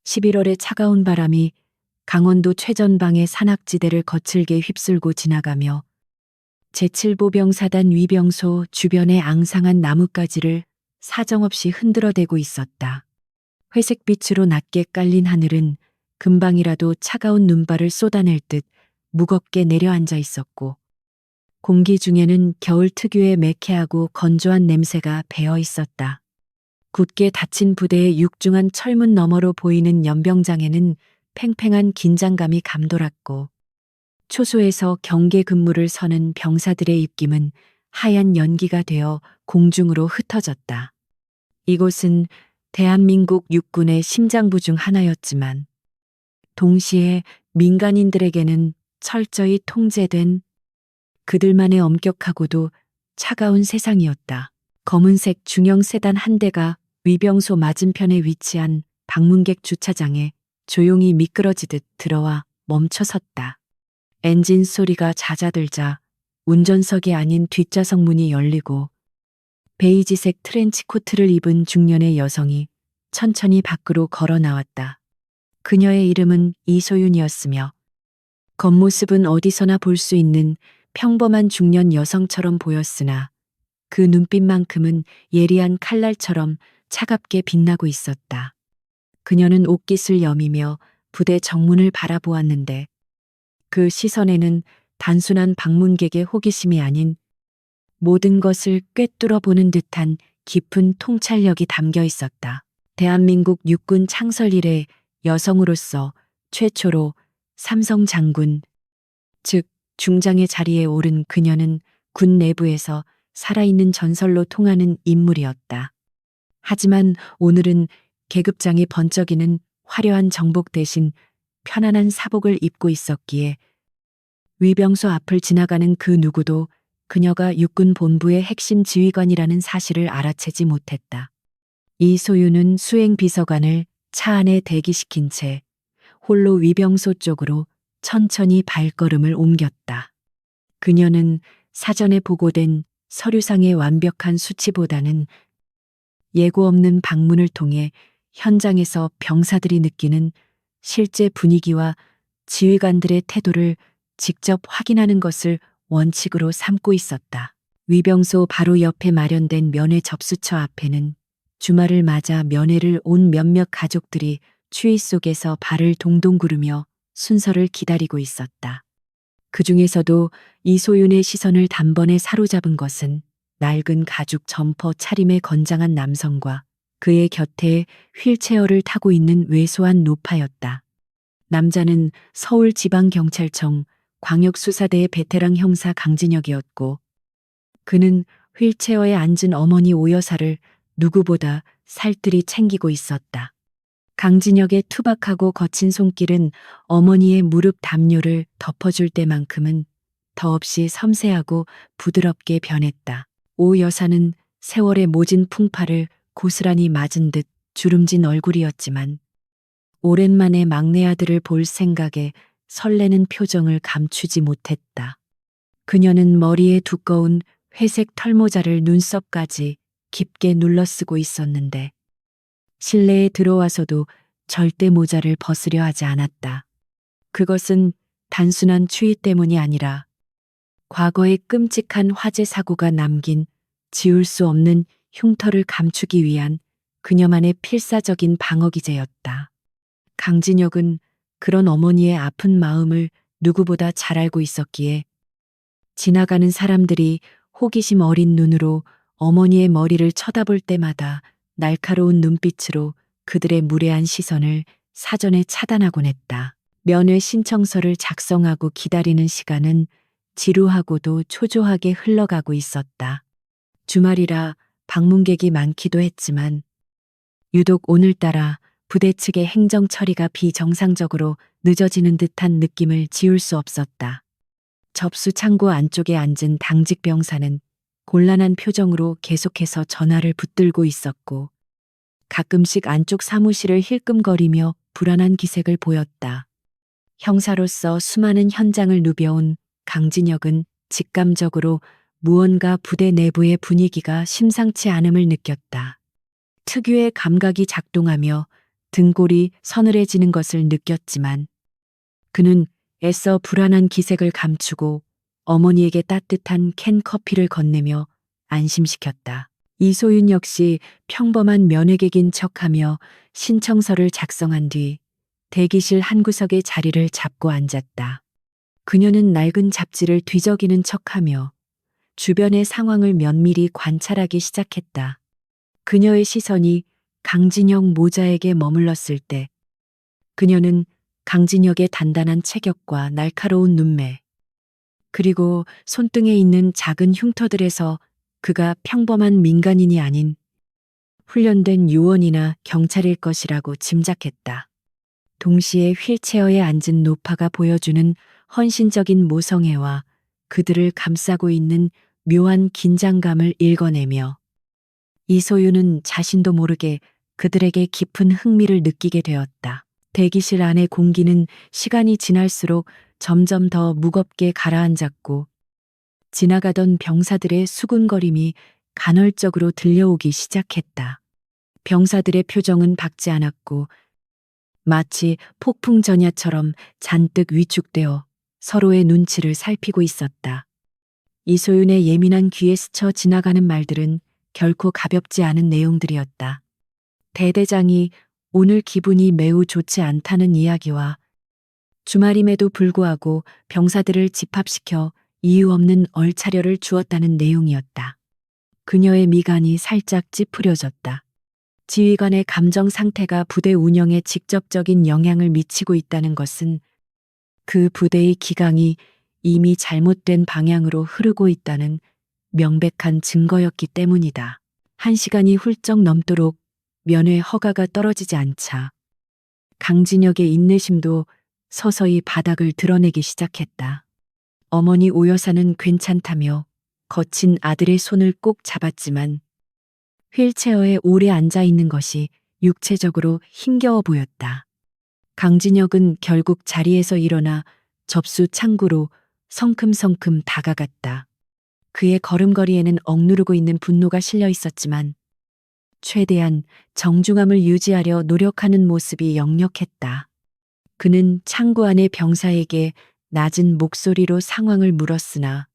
11월의 차가운 바람이 강원도 최전방의 산악지대를 거칠게 휩쓸고 지나가며 제7보병사단 위병소 주변의 앙상한 나뭇가지를 사정없이 흔들어대고 있었다. 회색빛으로 낮게 깔린 하늘은 금방이라도 차가운 눈발을 쏟아낼 듯 무겁게 내려앉아 있었고, 공기 중에는 겨울 특유의 매캐하고 건조한 냄새가 배어 있었다. 굳게 닫힌 부대의 육중한 철문 너머로 보이는 연병장에는 팽팽한 긴장감이 감돌았고, 초소에서 경계 근무를 서는 병사들의 입김은 하얀 연기가 되어 공중으로 흩어졌다. 이곳은 대한민국 육군의 심장부 중 하나였지만, 동시에 민간인들에게는 철저히 통제된 그들만의 엄격하고도 차가운 세상이었다. 검은색 중형 세단 한 대가 위병소 맞은편에 위치한 방문객 주차장에 조용히 미끄러지듯 들어와 멈춰섰다. 엔진 소리가 잦아들자 운전석이 아닌 뒷좌석 문이 열리고 베이지색 트렌치 코트를 입은 중년의 여성이 천천히 밖으로 걸어 나왔다. 그녀의 이름은 이소윤이었으며 겉모습은 어디서나 볼 수 있는 평범한 중년 여성처럼 보였으나 그 눈빛만큼은 예리한 칼날처럼 차갑게 빛나고 있었다. 그녀는 옷깃을 여미며 부대 정문을 바라보았는데 그 시선에는 단순한 방문객의 호기심이 아닌 모든 것을 꿰뚫어 보는 듯한 깊은 통찰력이 담겨 있었다. 대한민국 육군 창설 이래 여성으로서 최초로 삼성 장군, 즉 중장의 자리에 오른 그녀는 군 내부에서 살아있는 전설로 통하는 인물이었다. 하지만 오늘은 계급장이 번쩍이는 화려한 정복 대신 편안한 사복을 입고 있었기에 위병소 앞을 지나가는 그 누구도 그녀가 육군 본부의 핵심 지휘관이라는 사실을 알아채지 못했다. 이소윤은 수행 비서관을 차 안에 대기시킨 채 홀로 위병소 쪽으로 천천히 발걸음을 옮겼다. 그녀는 사전에 보고된 서류상의 완벽한 수치보다는 예고 없는 방문을 통해 현장에서 병사들이 느끼는 실제 분위기와 지휘관들의 태도를 직접 확인하는 것을 원칙으로 삼고 있었다. 위병소 바로 옆에 마련된 면회 접수처 앞에는 주말을 맞아 면회를 온 몇몇 가족들이 추위 속에서 발을 동동 구르며 순서를 기다리고 있었다. 그 중에서도 이소윤의 시선을 단번에 사로잡은 것은 낡은 가죽 점퍼 차림의 건장한 남성과 그의 곁에 휠체어를 타고 있는 왜소한 노파였다. 남자는 서울지방경찰청 광역수사대의 베테랑 형사 강진혁이었고, 그는 휠체어에 앉은 어머니 오 여사를 누구보다 살뜰히 챙기고 있었다. 강진혁의 투박하고 거친 손길은 어머니의 무릎 담요를 덮어줄 때만큼은 더없이 섬세하고 부드럽게 변했다. 오 여사는 세월의 모진 풍파를 고스란히 맞은 듯 주름진 얼굴이었지만 오랜만에 막내 아들을 볼 생각에 설레는 표정을 감추지 못했다. 그녀는 머리에 두꺼운 회색 털모자를 눈썹까지 깊게 눌러쓰고 있었는데 실내에 들어와서도 절대 모자를 벗으려 하지 않았다. 그것은 단순한 추위 때문이 아니라 과거의 끔찍한 화재 사고가 남긴 지울 수 없는 흉터를 감추기 위한 그녀만의 필사적인 방어 기제였다. 강진혁은 그런 어머니의 아픈 마음을 누구보다 잘 알고 있었기에 지나가는 사람들이 호기심 어린 눈으로 어머니의 머리를 쳐다볼 때마다 날카로운 눈빛으로 그들의 무례한 시선을 사전에 차단하곤 했다. 면회 신청서를 작성하고 기다리는 시간은 지루하고도 초조하게 흘러가고 있었다. 주말이라 방문객이 많기도 했지만 유독 오늘따라 부대 측의 행정 처리가 비정상적으로 늦어지는 듯한 느낌을 지울 수 없었다. 접수 창고 안쪽에 앉은 당직 병사는 곤란한 표정으로 계속해서 전화를 붙들고 있었고 가끔씩 안쪽 사무실을 힐끔거리며 불안한 기색을 보였다. 형사로서 수많은 현장을 누벼온 강진혁은 직감적으로 무언가 부대 내부의 분위기가 심상치 않음을 느꼈다. 특유의 감각이 작동하며 등골이 서늘해지는 것을 느꼈지만 그는 애써 불안한 기색을 감추고 어머니에게 따뜻한 캔 커피를 건네며 안심시켰다. 이소윤 역시 평범한 면회객인 척하며 신청서를 작성한 뒤 대기실 한 구석에 자리를 잡고 앉았다. 그녀는 낡은 잡지를 뒤적이는 척하며 주변의 상황을 면밀히 관찰하기 시작했다. 그녀의 시선이 강진혁 모자에게 머물렀을 때 그녀는 강진혁의 단단한 체격과 날카로운 눈매, 그리고 손등에 있는 작은 흉터들에서 그가 평범한 민간인이 아닌 훈련된 요원이나 경찰일 것이라고 짐작했다. 동시에 휠체어에 앉은 노파가 보여주는 헌신적인 모성애와 그들을 감싸고 있는 묘한 긴장감을 읽어내며 이소윤은 자신도 모르게 그들에게 깊은 흥미를 느끼게 되었다. 대기실 안의 공기는 시간이 지날수록 점점 더 무겁게 가라앉았고 지나가던 병사들의 수군거림이 간헐적으로 들려오기 시작했다. 병사들의 표정은 밝지 않았고 마치 폭풍 전야처럼 잔뜩 위축되어 서로의 눈치를 살피고 있었다. 이소윤의 예민한 귀에 스쳐 지나가는 말들은 결코 가볍지 않은 내용들이었다. 대대장이 오늘 기분이 매우 좋지 않다는 이야기와 주말임에도 불구하고 병사들을 집합시켜 이유 없는 얼차려를 주었다는 내용이었다. 그녀의 미간이 살짝 찌푸려졌다. 지휘관의 감정 상태가 부대 운영에 직접적인 영향을 미치고 있다는 것은 그 부대의 기강이 이미 잘못된 방향으로 흐르고 있다는 명백한 증거였기 때문이다. 1시간이 훌쩍 넘도록 면회 허가가 떨어지지 않자 강진혁의 인내심도 서서히 바닥을 드러내기 시작했다. 어머니 오 여사는 괜찮다며 거친 아들의 손을 꼭 잡았지만 휠체어에 오래 앉아 있는 것이 육체적으로 힘겨워 보였다. 강진혁은 결국 자리에서 일어나 접수 창구로 성큼성큼 다가갔다. 그의 걸음걸이에는 억누르고 있는 분노가 실려 있었지만 최대한 정중함을 유지하려 노력하는 모습이 역력했다. 그는 창구 안의 병사에게 낮은 목소리로 상황을 물었으나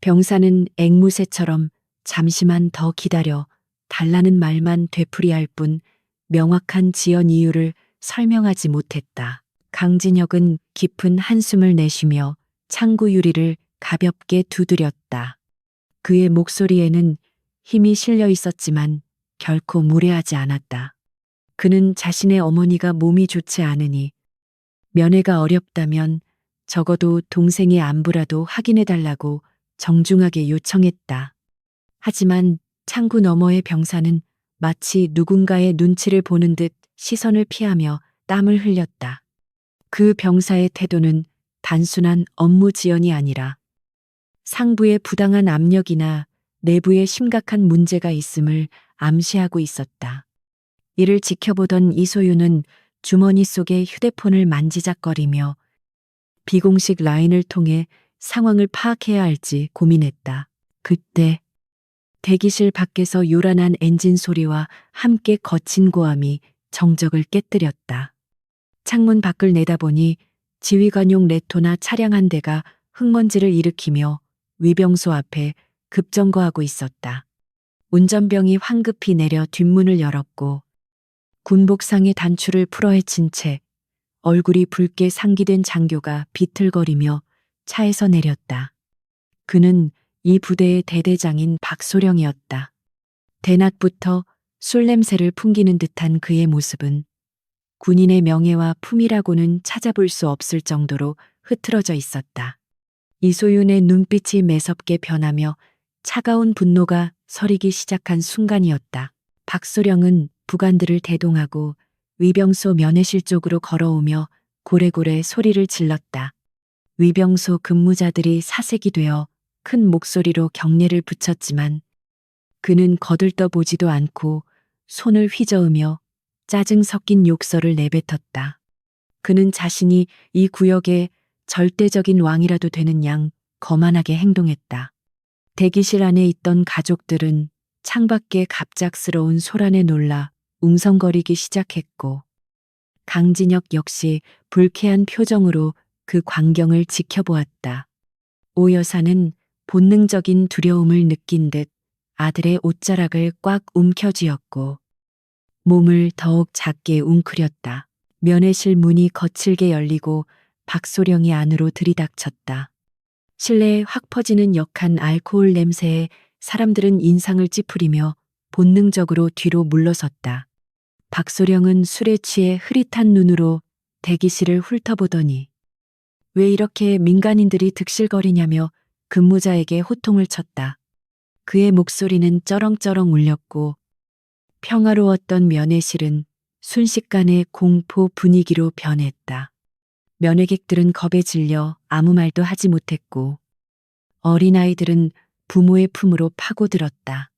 병사는 앵무새처럼 잠시만 더 기다려 달라는 말만 되풀이할 뿐 명확한 지연 이유를 설명하지 못했다. 강진혁은 깊은 한숨을 내쉬며 창구 유리를 가볍게 두드렸다. 그의 목소리에는 힘이 실려 있었지만 결코 무례하지 않았다. 그는 자신의 어머니가 몸이 좋지 않으니 면회가 어렵다면 적어도 동생의 안부라도 확인해달라고 정중하게 요청했다. 하지만 창구 너머의 병사는 마치 누군가의 눈치를 보는 듯 시선을 피하며 땀을 흘렸다. 그 병사의 태도는 단순한 업무 지연이 아니라 상부의 부당한 압력이나 내부에 심각한 문제가 있음을 암시하고 있었다. 이를 지켜보던 이소윤은 주머니 속의 휴대폰을 만지작거리며 비공식 라인을 통해 상황을 파악해야 할지 고민했다. 그때 대기실 밖에서 요란한 엔진 소리와 함께 거친 고함이 정적을 깨뜨렸다. 창문 밖을 내다보니 지휘관용 레토나 차량 한 대가 흙먼지를 일으키며 위병소 앞에 급정거하고 있었다. 운전병이 황급히 내려 뒷문을 열었고 군복상의 단추를 풀어헤친 채 얼굴이 붉게 상기된 장교가 비틀거리며 차에서 내렸다. 그는 이 부대의 대대장인 박소령이었다. 대낮부터 술 냄새를 풍기는 듯한 그의 모습은 군인의 명예와 품이라고는 찾아볼 수 없을 정도로 흐트러져 있었다. 이소윤의 눈빛이 매섭게 변하며 차가운 분노가 서리기 시작한 순간이었다. 박소령은 부관들을 대동하고 위병소 면회실 쪽으로 걸어오며 고래고래 소리를 질렀다. 위병소 근무자들이 사색이 되어 큰 목소리로 경례를 붙였지만 그는 거들떠보지도 않고 손을 휘저으며 짜증 섞인 욕설을 내뱉었다. 그는 자신이 이 구역의 절대적인 왕이라도 되는 양 거만하게 행동했다. 대기실 안에 있던 가족들은 창밖의 갑작스러운 소란에 놀라 웅성거리기 시작했고 강진혁 역시 불쾌한 표정으로 그 광경을 지켜보았다. 오 여사는 본능적인 두려움을 느낀 듯 아들의 옷자락을 꽉 움켜쥐었고 몸을 더욱 작게 웅크렸다. 면회실 문이 거칠게 열리고 박소령이 안으로 들이닥쳤다. 실내에 확 퍼지는 역한 알코올 냄새에 사람들은 인상을 찌푸리며 본능적으로 뒤로 물러섰다. 박소령은 술에 취해 흐릿한 눈으로 대기실을 훑어보더니 왜 이렇게 민간인들이 득실거리냐며 근무자에게 호통을 쳤다. 그의 목소리는 쩌렁쩌렁 울렸고 평화로웠던 면회실은 순식간에 공포 분위기로 변했다. 면회객들은 겁에 질려 아무 말도 하지 못했고 어린아이들은 부모의 품으로 파고들었다.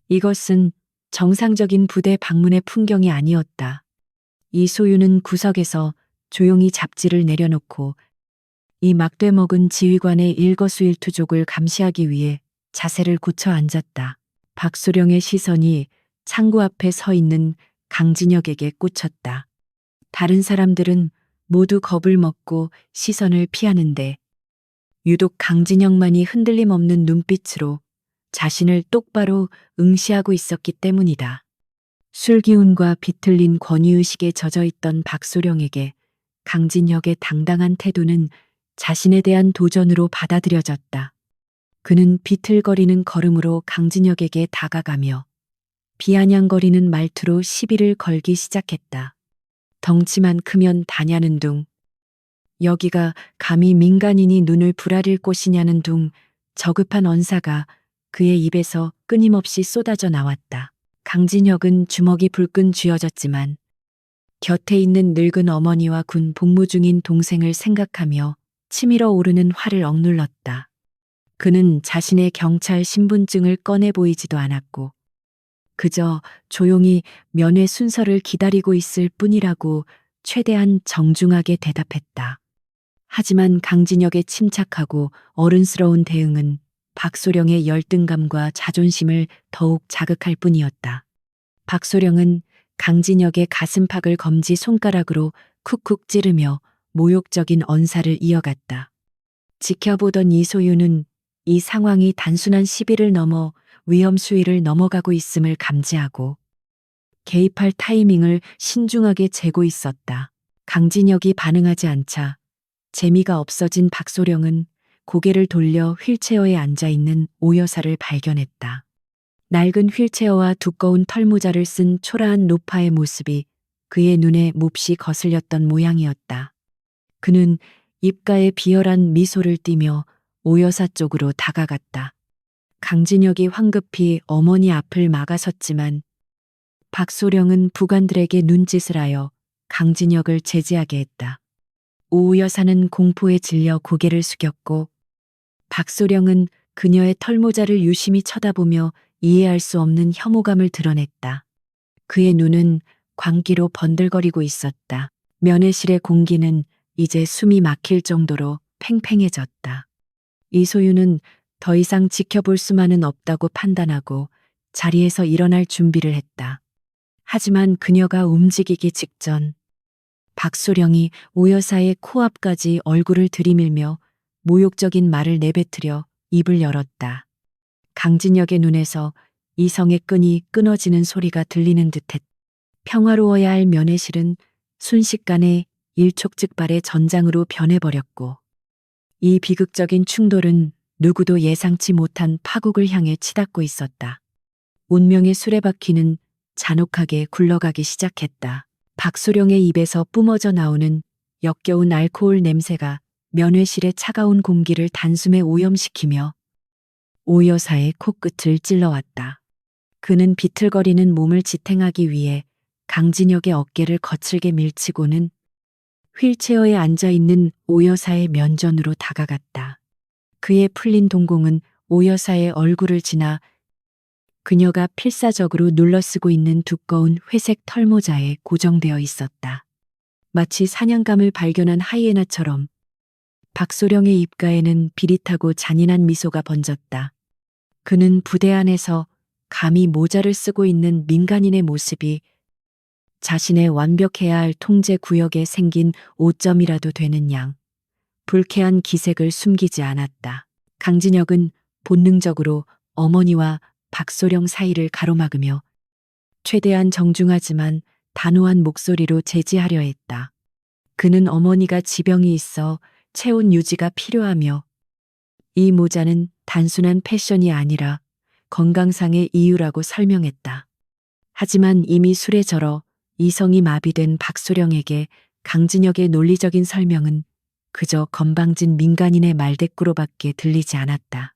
이것은 정상적인 부대 방문의 풍경이 아니었다. 이소유는 구석에서 조용히 잡지를 내려놓고 이 막대 먹은 지휘관의 일거수일투족을 감시하기 위해 자세를 고쳐 앉았다. 박소령의 시선이 창구 앞에 서 있는 강진혁에게 꽂혔다. 다른 사람들은 모두 겁을 먹고 시선을 피하는데 유독 강진혁만이 흔들림 없는 눈빛으로 자신을 똑바로 응시하고 있었기 때문이다. 술기운과 비틀린 권위의식에 젖어있던 박소령에게 강진혁의 당당한 태도는 자신에 대한 도전으로 받아들여졌다. 그는 비틀거리는 걸음으로 강진혁에게 다가가며 비아냥거리는 말투로 시비를 걸기 시작했다. 덩치만 크면 다냐는 둥. 여기가 감히 민간인이 눈을 부라릴 곳이냐는 둥. 저급한 언사가 그의 입에서 끊임없이 쏟아져 나왔다. 강진혁은 주먹이 불끈 쥐어졌지만 곁에 있는 늙은 어머니와 군 복무 중인 동생을 생각하며 치밀어 오르는 화를 억눌렀다. 그는 자신의 경찰 신분증을 꺼내 보이지도 않았고 그저 조용히 면회 순서를 기다리고 있을 뿐이라고 최대한 정중하게 대답했다. 하지만 강진혁의 침착하고 어른스러운 대응은 박소령의 열등감과 자존심을 더욱 자극할 뿐이었다. 박소령은 강진혁의 가슴팍을 검지 손가락으로 쿡쿡 찌르며 모욕적인 언사를 이어갔다. 지켜보던 이소유는 이 상황이 단순한 시비를 넘어 위험 수위를 넘어가고 있음을 감지하고 개입할 타이밍을 신중하게 재고 있었다. 강진혁이 반응하지 않자 재미가 없어진 박소령은 고개를 돌려 휠체어에 앉아있는 오 여사를 발견했다. 낡은 휠체어와 두꺼운 털모자를 쓴 초라한 노파의 모습이 그의 눈에 몹시 거슬렸던 모양이었다. 그는 입가에 비열한 미소를 띠며 오 여사 쪽으로 다가갔다. 강진혁이 황급히 어머니 앞을 막아섰지만 박소령은 부관들에게 눈짓을 하여 강진혁을 제지하게 했다. 오 여사는 공포에 질려 고개를 숙였고 박소령은 그녀의 털모자를 유심히 쳐다보며 이해할 수 없는 혐오감을 드러냈다. 그의 눈은 광기로 번들거리고 있었다. 면회실의 공기는 이제 숨이 막힐 정도로 팽팽해졌다. 이소유는 더 이상 지켜볼 수만은 없다고 판단하고 자리에서 일어날 준비를 했다. 하지만 그녀가 움직이기 직전 박소령이 오 여사의 코앞까지 얼굴을 들이밀며 모욕적인 말을 내뱉으려 입을 열었다. 강진혁의 눈에서 이성의 끈이 끊어지는 소리가 들리는 듯했다. 평화로워야 할 면회실은 순식간에 일촉즉발의 전장으로 변해버렸고 이 비극적인 충돌은 누구도 예상치 못한 파국을 향해 치닫고 있었다. 운명의 수레바퀴는 잔혹하게 굴러가기 시작했다. 박소령의 입에서 뿜어져 나오는 역겨운 알코올 냄새가 면회실의 차가운 공기를 단숨에 오염시키며 오 여사의 코끝을 찔러왔다. 그는 비틀거리는 몸을 지탱하기 위해 강진혁의 어깨를 거칠게 밀치고는 휠체어에 앉아있는 오 여사의 면전으로 다가갔다. 그의 풀린 동공은 오 여사의 얼굴을 지나 그녀가 필사적으로 눌러쓰고 있는 두꺼운 회색 털모자에 고정되어 있었다. 마치 사냥감을 발견한 하이에나처럼 박소령의 입가에는 비릿하고 잔인한 미소가 번졌다. 그는 부대 안에서 감히 모자를 쓰고 있는 민간인의 모습이 자신의 완벽해야 할 통제 구역에 생긴 오점이라도 되는 양. 불쾌한 기색을 숨기지 않았다. 강진혁은 본능적으로 어머니와 박소령 사이를 가로막으며 최대한 정중하지만 단호한 목소리로 제지하려 했다. 그는 어머니가 지병이 있어 체온 유지가 필요하며 이 모자는 단순한 패션이 아니라 건강상의 이유라고 설명했다. 하지만 이미 술에 절어 이성이 마비된 박소령에게 강진혁의 논리적인 설명은 그저 건방진 민간인의 말대꾸로밖에 들리지 않았다.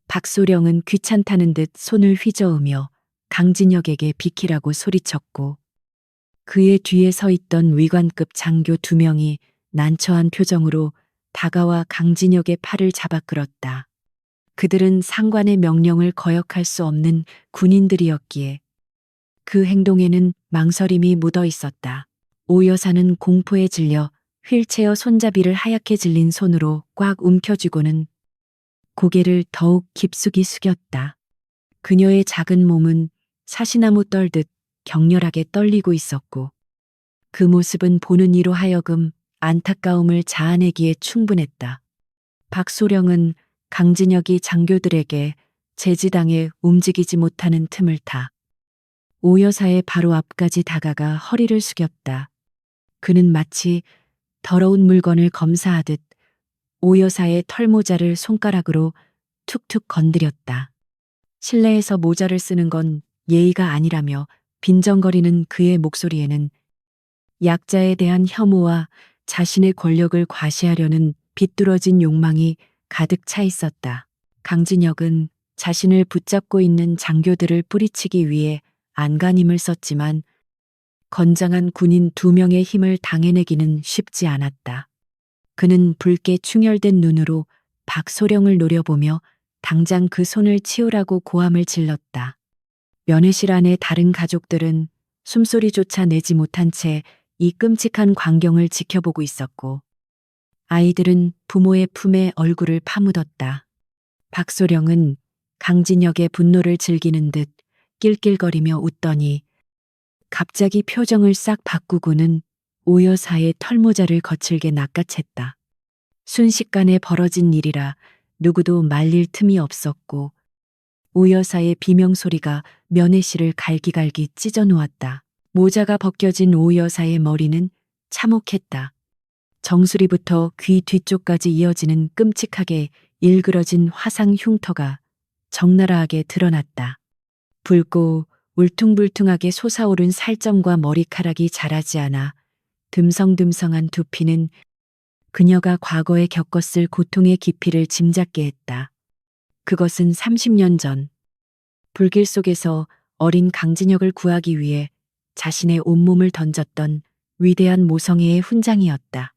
박소령은 귀찮다는 듯 손을 휘저으며 강진혁에게 비키라고 소리쳤고 그의 뒤에 서 있던 위관급 장교 2명이 난처한 표정으로 다가와 강진혁의 팔을 잡아 끌었다. 그들은 상관의 명령을 거역할 수 없는 군인들이었기에 그 행동에는 망설임이 묻어 있었다. 오 여사는 공포에 질려 휠체어 손잡이를 하얗게 질린 손으로 꽉 움켜쥐고는 고개를 더욱 깊숙이 숙였다. 그녀의 작은 몸은 사시나무 떨듯 격렬하게 떨리고 있었고 그 모습은 보는 이로 하여금 안타까움을 자아내기에 충분했다. 박소령은 강진혁이 장교들에게 제지당해 움직이지 못하는 틈을 타 오 여사의 바로 앞까지 다가가 허리를 숙였다. 그는 마치 더러운 물건을 검사하듯 오 여사의 털모자를 손가락으로 툭툭 건드렸다. 실내에서 모자를 쓰는 건 예의가 아니라며 빈정거리는 그의 목소리에는 약자에 대한 혐오와 자신의 권력을 과시하려는 비뚤어진 욕망이 가득 차 있었다. 강진혁은 자신을 붙잡고 있는 장교들을 뿌리치기 위해 안간힘을 썼지만 건장한 군인 2명의 힘을 당해내기는 쉽지 않았다. 그는 붉게 충혈된 눈으로 박소령을 노려보며 당장 그 손을 치우라고 고함을 질렀다. 면회실 안의 다른 가족들은 숨소리조차 내지 못한 채 이 끔찍한 광경을 지켜보고 있었고 아이들은 부모의 품에 얼굴을 파묻었다. 박소령은 강진혁의 분노를 즐기는 듯 낄낄거리며 웃더니 갑자기 표정을 싹 바꾸고는 오 여사의 털모자를 거칠게 낚아챘다. 순식간에 벌어진 일이라 누구도 말릴 틈이 없었고 오 여사의 비명소리가 면회실을 갈기갈기 찢어놓았다. 모자가 벗겨진 오 여사의 머리는 참혹했다. 정수리부터 귀 뒤쪽까지 이어지는 끔찍하게 일그러진 화상 흉터가 적나라하게 드러났다. 붉고 울퉁불퉁하게 솟아오른 살점과 머리카락이 자라지 않아 듬성듬성한 두피는 그녀가 과거에 겪었을 고통의 깊이를 짐작게 했다. 그것은 30년 전 불길 속에서 어린 강진혁을 구하기 위해 자신의 온몸을 던졌던 위대한 모성애의 훈장이었다.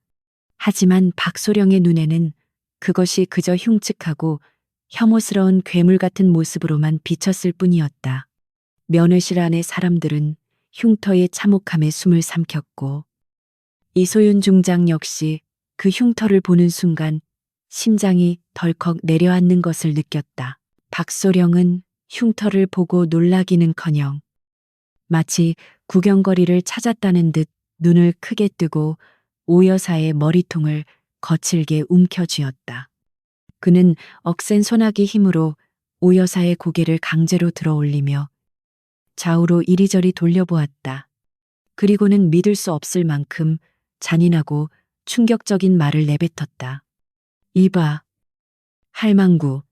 하지만 박소령의 눈에는 그것이 그저 흉측하고 혐오스러운 괴물 같은 모습으로만 비쳤을 뿐이었다. 면회실 안의 사람들은 흉터의 참혹함에 숨을 삼켰고 이소윤 중장 역시 그 흉터를 보는 순간 심장이 덜컥 내려앉는 것을 느꼈다. 박소령은 흉터를 보고 놀라기는커녕 마치 구경거리를 찾았다는 듯 눈을 크게 뜨고 오 여사의 머리통을 거칠게 움켜쥐었다. 그는 억센 소나기 힘으로 오 여사의 고개를 강제로 들어올리며 좌우로 이리저리 돌려보았다. 그리고는 믿을 수 없을 만큼 잔인하고 충격적인 말을 내뱉었다. 이봐, 할망구,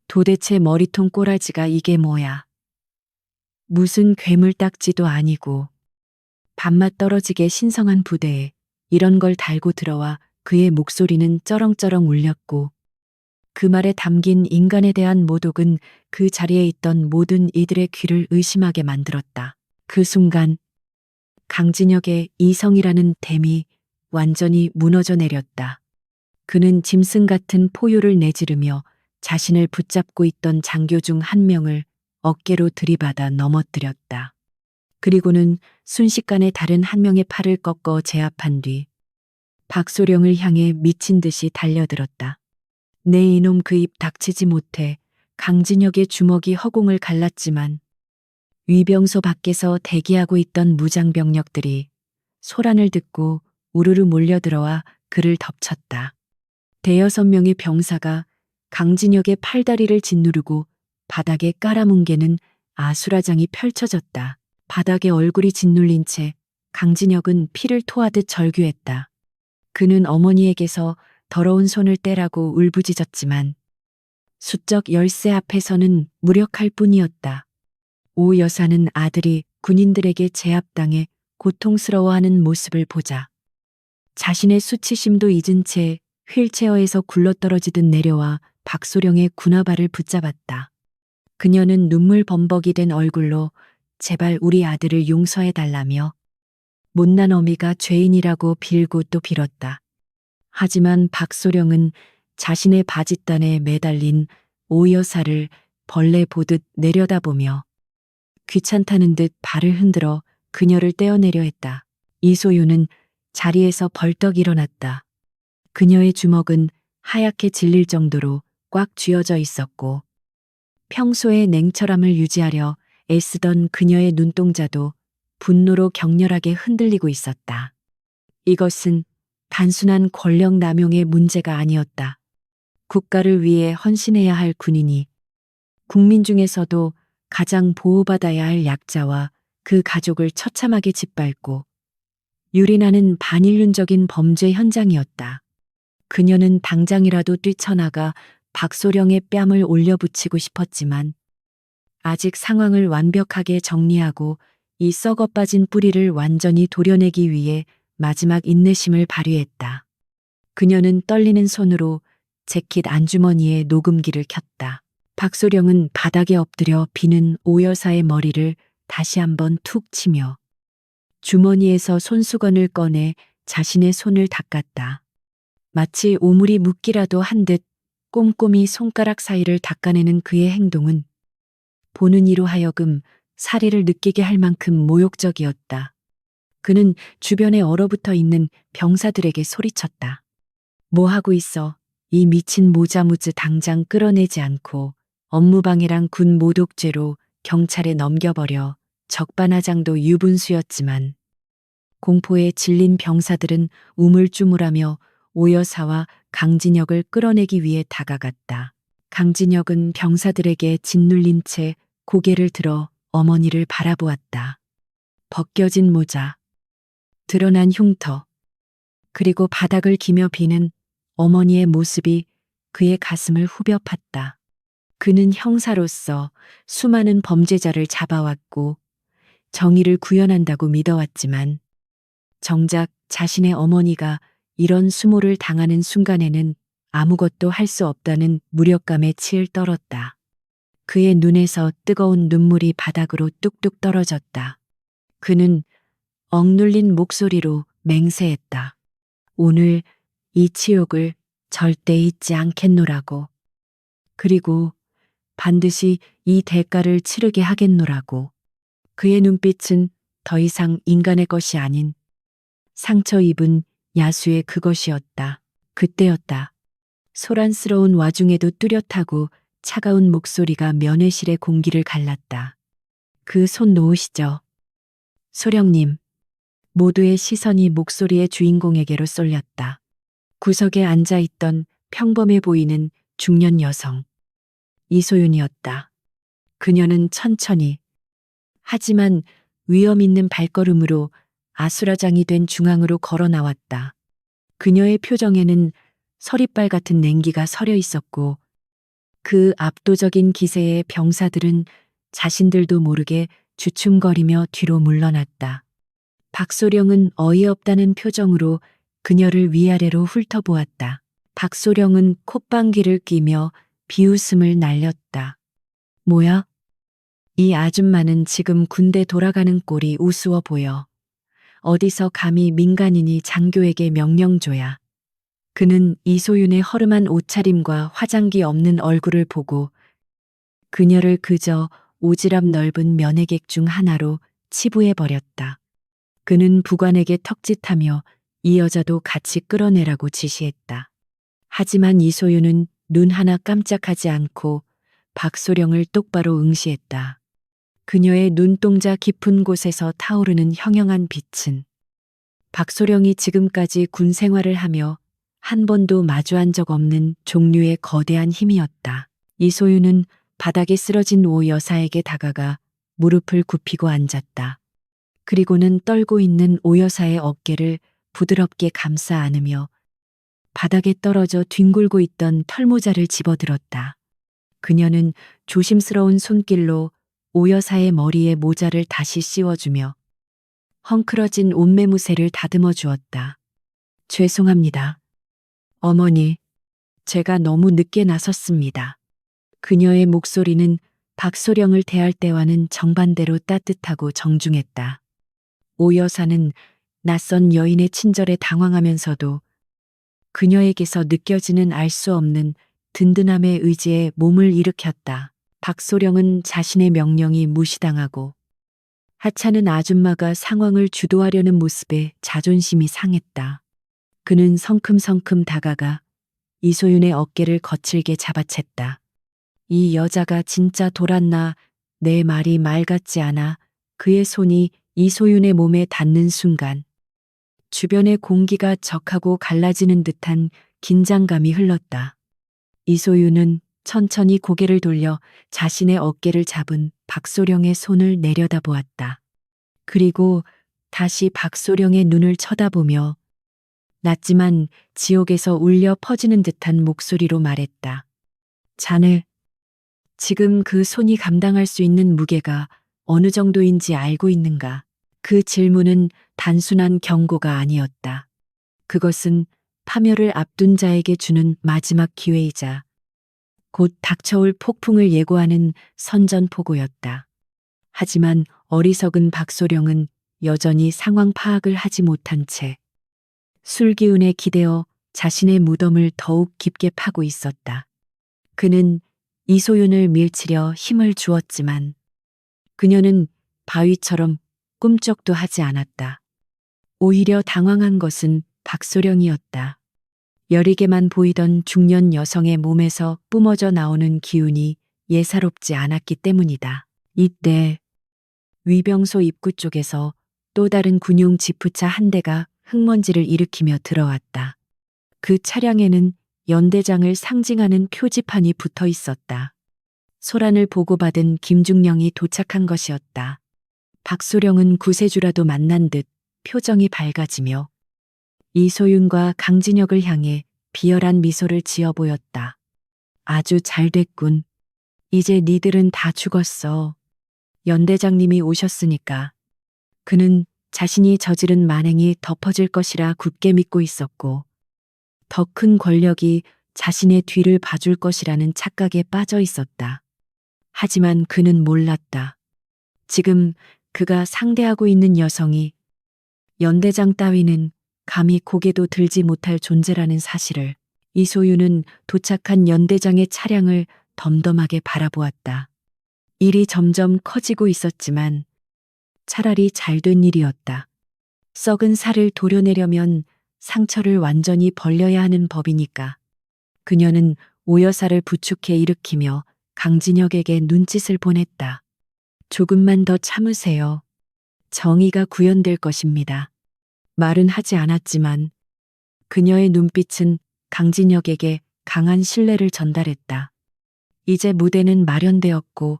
도대체 머리통 꼬라지가 이게 뭐야? 무슨 괴물딱지도 아니고 밥맛 떨어지게 신성한 부대에 이런 걸 달고 들어와. 그의 목소리는 쩌렁쩌렁 울렸고 그 말에 담긴 인간에 대한 모독은 그 자리에 있던 모든 이들의 귀를 의심하게 만들었다. 그 순간 강진혁의 이성이라는 댐이 완전히 무너져 내렸다. 그는 짐승 같은 포효를 내지르며 자신을 붙잡고 있던 장교 중 한 명을 어깨로 들이받아 넘어뜨렸다. 그리고는 순식간에 다른 한 명의 팔을 꺾어 제압한 뒤 박소령을 향해 미친 듯이 달려들었다. 내 이놈 그 입 닥치지 못해 강진혁의 주먹이 허공을 갈랐지만 위병소 밖에서 대기하고 있던 무장병력들이 소란을 듣고 우르르 몰려들어와 그를 덮쳤다. 대여섯 명의 병사가 강진혁의 팔다리를 짓누르고 바닥에 깔아뭉개는 아수라장이 펼쳐졌다. 바닥에 얼굴이 짓눌린 채 강진혁은 피를 토하듯 절규했다. 그는 어머니에게서 더러운 손을 떼라고 울부짖었지만 수적 열쇠 앞에서는 무력할 뿐이었다. 오 여사는 아들이 군인들에게 제압당해 고통스러워하는 모습을 보자 자신의 수치심도 잊은 채 휠체어에서 굴러떨어지듯 내려와 박소령의 군화발을 붙잡았다. 그녀는 눈물 범벅이 된 얼굴로 제발 우리 아들을 용서해달라며 못난 어미가 죄인이라고 빌고 또 빌었다. 하지만 박소령은 자신의 바짓단에 매달린 오 여사를 벌레 보듯 내려다보며 귀찮다는 듯 발을 흔들어 그녀를 떼어내려 했다. 이소유는 자리에서 벌떡 일어났다. 그녀의 주먹은 하얗게 질릴 정도로 꽉 쥐어져 있었고 평소의 냉철함을 유지하려 애쓰던 그녀의 눈동자도 분노로 격렬하게 흔들리고 있었다. 이것은 단순한 권력 남용의 문제가 아니었다. 국가를 위해 헌신해야 할 군인이 국민 중에서도 가장 보호받아야 할 약자와 그 가족을 처참하게 짓밟고 유린하는 반인륜적인 범죄 현장이었다. 그녀는 당장이라도 뛰쳐나가 박소령의 뺨을 올려붙이고 싶었지만 아직 상황을 완벽하게 정리하고 이 썩어빠진 뿌리를 완전히 도려내기 위해 마지막 인내심을 발휘했다. 그녀는 떨리는 손으로 재킷 안주머니에 녹음기를 켰다. 박소령은 바닥에 엎드려 비는 오 여사의 머리를 다시 한번 툭 치며 주머니에서 손수건을 꺼내 자신의 손을 닦았다. 마치 오물이 묻기라도 한 듯 꼼꼼히 손가락 사이를 닦아내는 그의 행동은 보는 이로 하여금 사리를 느끼게 할 만큼 모욕적이었다. 그는 주변에 얼어붙어 있는 병사들에게 소리쳤다. 뭐 하고 있어? 이 미친 모자무즈 당장 끌어내지 않고 업무방해랑 군 모독죄로 경찰에 넘겨버려. 적반하장도 유분수였지만 공포에 질린 병사들은 우물쭈물하며 오 여사와 강진혁을 끌어내기 위해 다가갔다. 강진혁은 병사들에게 짓눌린 채 고개를 들어 어머니를 바라보았다. 벗겨진 모자, 드러난 흉터, 그리고 바닥을 기며 비는 어머니의 모습이 그의 가슴을 후벼 팠다. 그는 형사로서 수많은 범죄자를 잡아왔고 정의를 구현한다고 믿어왔지만 정작 자신의 어머니가 이런 수모를 당하는 순간에는 아무것도 할 수 없다는 무력감에 치를 떨었다. 그의 눈에서 뜨거운 눈물이 바닥으로 뚝뚝 떨어졌다. 그는 억눌린 목소리로 맹세했다. 오늘 이 치욕을 절대 잊지 않겠노라고. 그리고 반드시 이 대가를 치르게 하겠노라고. 그의 눈빛은 더 이상 인간의 것이 아닌 상처 입은 야수의 그것이었다. 그때였다. 소란스러운 와중에도 뚜렷하고 차가운 목소리가 면회실의 공기를 갈랐다. 그 손 놓으시죠. 소령님. 모두의 시선이 목소리의 주인공에게로 쏠렸다. 구석에 앉아있던 평범해 보이는 중년 여성. 이소윤이었다. 그녀는 천천히 하지만 위험 있는 발걸음으로 아수라장이 된 중앙으로 걸어 나왔다. 그녀의 표정에는 서리빨 같은 냉기가 서려 있었고 그 압도적인 기세에 병사들은 자신들도 모르게 주춤거리며 뒤로 물러났다. 박소령은 어이없다는 표정으로 그녀를 위아래로 훑어보았다. 박소령은 콧방귀를 뀌며 비웃음을 날렸다. 뭐야? 이 아줌마는 지금 군대 돌아가는 꼴이 우스워 보여. 어디서 감히 민간인이 장교에게 명령 줘야. 그는 이소윤의 허름한 옷차림과 화장기 없는 얼굴을 보고 그녀를 그저 오지랖 넓은 면회객 중 하나로 치부해버렸다. 그는 부관에게 턱짓하며 이 여자도 같이 끌어내라고 지시했다. 하지만 이소윤은 눈 하나 깜짝하지 않고 박소령을 똑바로 응시했다. 그녀의 눈동자 깊은 곳에서 타오르는 형형한 빛은 박소령이 지금까지 군 생활을 하며 한 번도 마주한 적 없는 종류의 거대한 힘이었다. 이소윤은 바닥에 쓰러진 오 여사에게 다가가 무릎을 굽히고 앉았다. 그리고는 떨고 있는 오 여사의 어깨를 부드럽게 감싸 안으며 바닥에 떨어져 뒹굴고 있던 털모자를 집어들었다. 그녀는 조심스러운 손길로 오 여사의 머리에 모자를 다시 씌워주며 헝클어진 옷매무새를 다듬어 주었다. 죄송합니다. 어머니, 제가 너무 늦게 나섰습니다. 그녀의 목소리는 박소령을 대할 때와는 정반대로 따뜻하고 정중했다. 오 여사는 낯선 여인의 친절에 당황하면서도 그녀에게서 느껴지는 알 수 없는 든든함의 의지에 몸을 일으켰다. 박소령은 자신의 명령이 무시당하고 하찮은 아줌마가 상황을 주도하려는 모습에 자존심이 상했다. 그는 성큼성큼 다가가 이소윤의 어깨를 거칠게 잡아챘다. 이 여자가 진짜 돌았나, 내 말이 말 같지 않아. 그의 손이 이소윤의 몸에 닿는 순간 주변의 공기가 적하고 갈라지는 듯한 긴장감이 흘렀다. 이소윤은 천천히 고개를 돌려 자신의 어깨를 잡은 박소령의 손을 내려다보았다. 그리고 다시 박소령의 눈을 쳐다보며 낮지만 지옥에서 울려 퍼지는 듯한 목소리로 말했다. 자네, 지금 그 손이 감당할 수 있는 무게가 어느 정도인지 알고 있는가? 그 질문은 단순한 경고가 아니었다. 그것은 파멸을 앞둔 자에게 주는 마지막 기회이자 곧 닥쳐올 폭풍을 예고하는 선전포고였다. 하지만 어리석은 박소령은 여전히 상황 파악을 하지 못한 채 술기운에 기대어 자신의 무덤을 더욱 깊게 파고 있었다. 그는 이소윤을 밀치려 힘을 주었지만 그녀는 바위처럼 꿈쩍도 하지 않았다. 오히려 당황한 것은 박소령이었다. 여리게만 보이던 중년 여성의 몸에서 뿜어져 나오는 기운이 예사롭지 않았기 때문이다. 이때 위병소 입구 쪽에서 또 다른 군용 지프차 한 대가 흙먼지를 일으키며 들어왔다. 그 차량에는 연대장을 상징하는 표지판이 붙어 있었다. 소란을 보고받은 김중령이 도착한 것이었다. 박소령은 구세주라도 만난 듯 표정이 밝아지며 이소윤과 강진혁을 향해 비열한 미소를 지어 보였다. 아주 잘 됐군. 이제 니들은 다 죽었어. 연대장님이 오셨으니까. 그는 자신이 저지른 만행이 덮어질 것이라 굳게 믿고 있었고 더 큰 권력이 자신의 뒤를 봐줄 것이라는 착각에 빠져 있었다. 하지만 그는 몰랐다. 지금 그가 상대하고 있는 여성이 연대장 따위는 감히 고개도 들지 못할 존재라는 사실을. 이소윤은 도착한 연대장의 차량을 덤덤하게 바라보았다. 일이 점점 커지고 있었지만 차라리 잘된 일이었다. 썩은 살을 도려내려면 상처를 완전히 벌려야 하는 법이니까. 그녀는 오 여사를 부축해 일으키며 강진혁에게 눈짓을 보냈다. 조금만 더 참으세요. 정의가 구현될 것입니다. 말은 하지 않았지만 그녀의 눈빛은 강진혁에게 강한 신뢰를 전달했다. 이제 무대는 마련되었고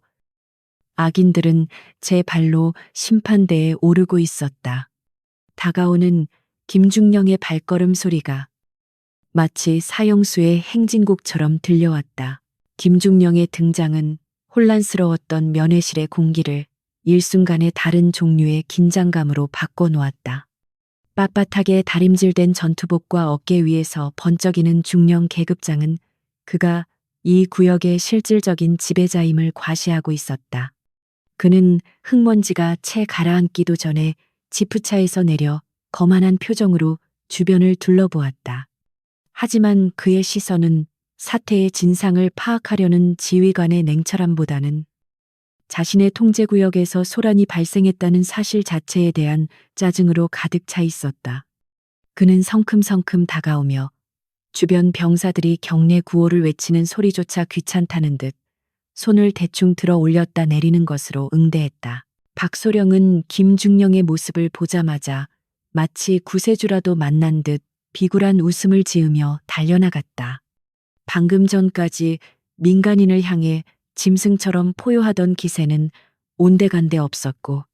악인들은 제 발로 심판대에 오르고 있었다. 다가오는 김중령의 발걸음 소리가 마치 사형수의 행진곡처럼 들려왔다. 김중령의 등장은 혼란스러웠던 면회실의 공기를 일순간에 다른 종류의 긴장감으로 바꿔놓았다. 빳빳하게 다림질된 전투복과 어깨 위에서 번쩍이는 중령 계급장은 그가 이 구역의 실질적인 지배자임을 과시하고 있었다. 그는 흙먼지가 채 가라앉기도 전에 지프차에서 내려 거만한 표정으로 주변을 둘러보았다. 하지만 그의 시선은 사태의 진상을 파악하려는 지휘관의 냉철함보다는 자신의 통제구역에서 소란이 발생했다는 사실 자체에 대한 짜증으로 가득 차 있었다. 그는 성큼성큼 다가오며 주변 병사들이 경례 구호를 외치는 소리조차 귀찮다는 듯 손을 대충 들어 올렸다 내리는 것으로 응대했다. 박소령은 김중령의 모습을 보자마자 마치 구세주라도 만난 듯 비굴한 웃음을 지으며 달려나갔다. 방금 전까지 민간인을 향해 짐승처럼 포효하던 기세는 온데간데 없었고,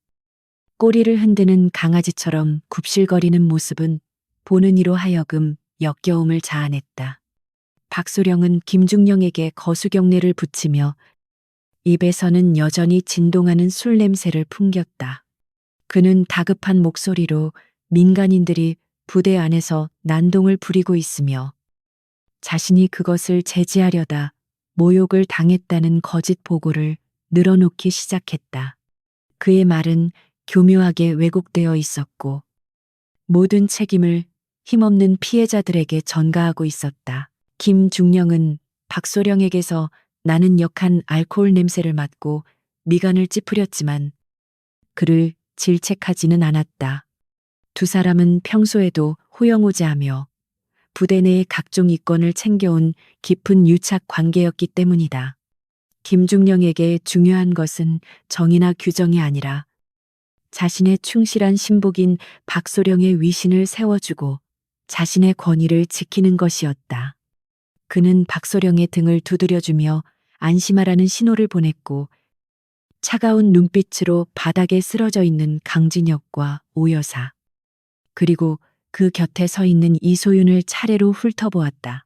꼬리를 흔드는 강아지처럼 굽실거리는 모습은 보는 이로 하여금 역겨움을 자아냈다. 박소령은 김중령에게 거수경례를 붙이며 입에서는 여전히 진동하는 술 냄새를 풍겼다. 그는 다급한 목소리로 민간인들이 부대 안에서 난동을 부리고 있으며 자신이 그것을 제지하려다 모욕을 당했다는 거짓 보고를 늘어놓기 시작했다. 그의 말은 교묘하게 왜곡되어 있었고 모든 책임을 힘없는 피해자들에게 전가하고 있었다. 김중령은 박소령에게서 나는 역한 알코올 냄새를 맡고 미간을 찌푸렸지만 그를 질책하지는 않았다. 두 사람은 평소에도 호영호재하며 부대 내의 각종 이권을 챙겨온 깊은 유착 관계였기 때문이다. 김중령에게 중요한 것은 정의나 규정이 아니라 자신의 충실한 신복인 박소령의 위신을 세워주고 자신의 권위를 지키는 것이었다. 그는 박소령의 등을 두드려주며 안심하라는 신호를 보냈고 차가운 눈빛으로 바닥에 쓰러져 있는 강진혁과 오여사, 그리고 그 곁에 서 있는 이소윤을 차례로 훑어보았다.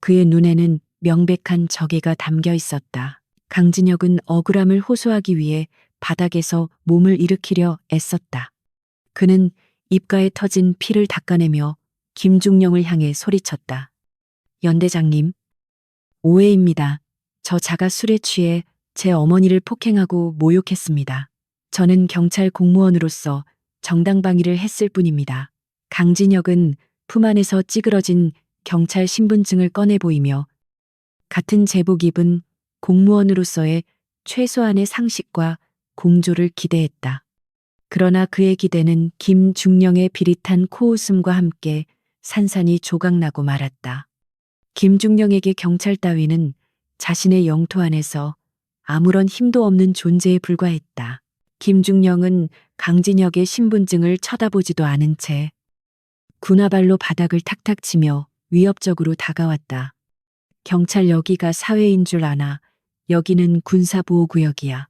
그의 눈에는 명백한 적의가 담겨 있었다. 강진혁은 억울함을 호소하기 위해 바닥에서 몸을 일으키려 애썼다. 그는 입가에 터진 피를 닦아내며 김중령을 향해 소리쳤다. 연대장님, 오해입니다. 저 자가 술에 취해 제 어머니를 폭행하고 모욕했습니다. 저는 경찰 공무원으로서 정당방위를 했을 뿐입니다. 강진혁은 품 안에서 찌그러진 경찰 신분증을 꺼내 보이며 같은 제복 입은 공무원으로서의 최소한의 상식과 공조를 기대했다. 그러나 그의 기대는 김중령의 비릿한 코웃음과 함께 산산이 조각나고 말았다. 김중령에게 경찰 따위는 자신의 영토 안에서 아무런 힘도 없는 존재에 불과했다. 김중령은 강진혁의 신분증을 쳐다보지도 않은 채 군화발로 바닥을 탁탁 치며 위협적으로 다가왔다. 경찰 여기가 사회인 줄 아나 여기는 군사보호구역이야.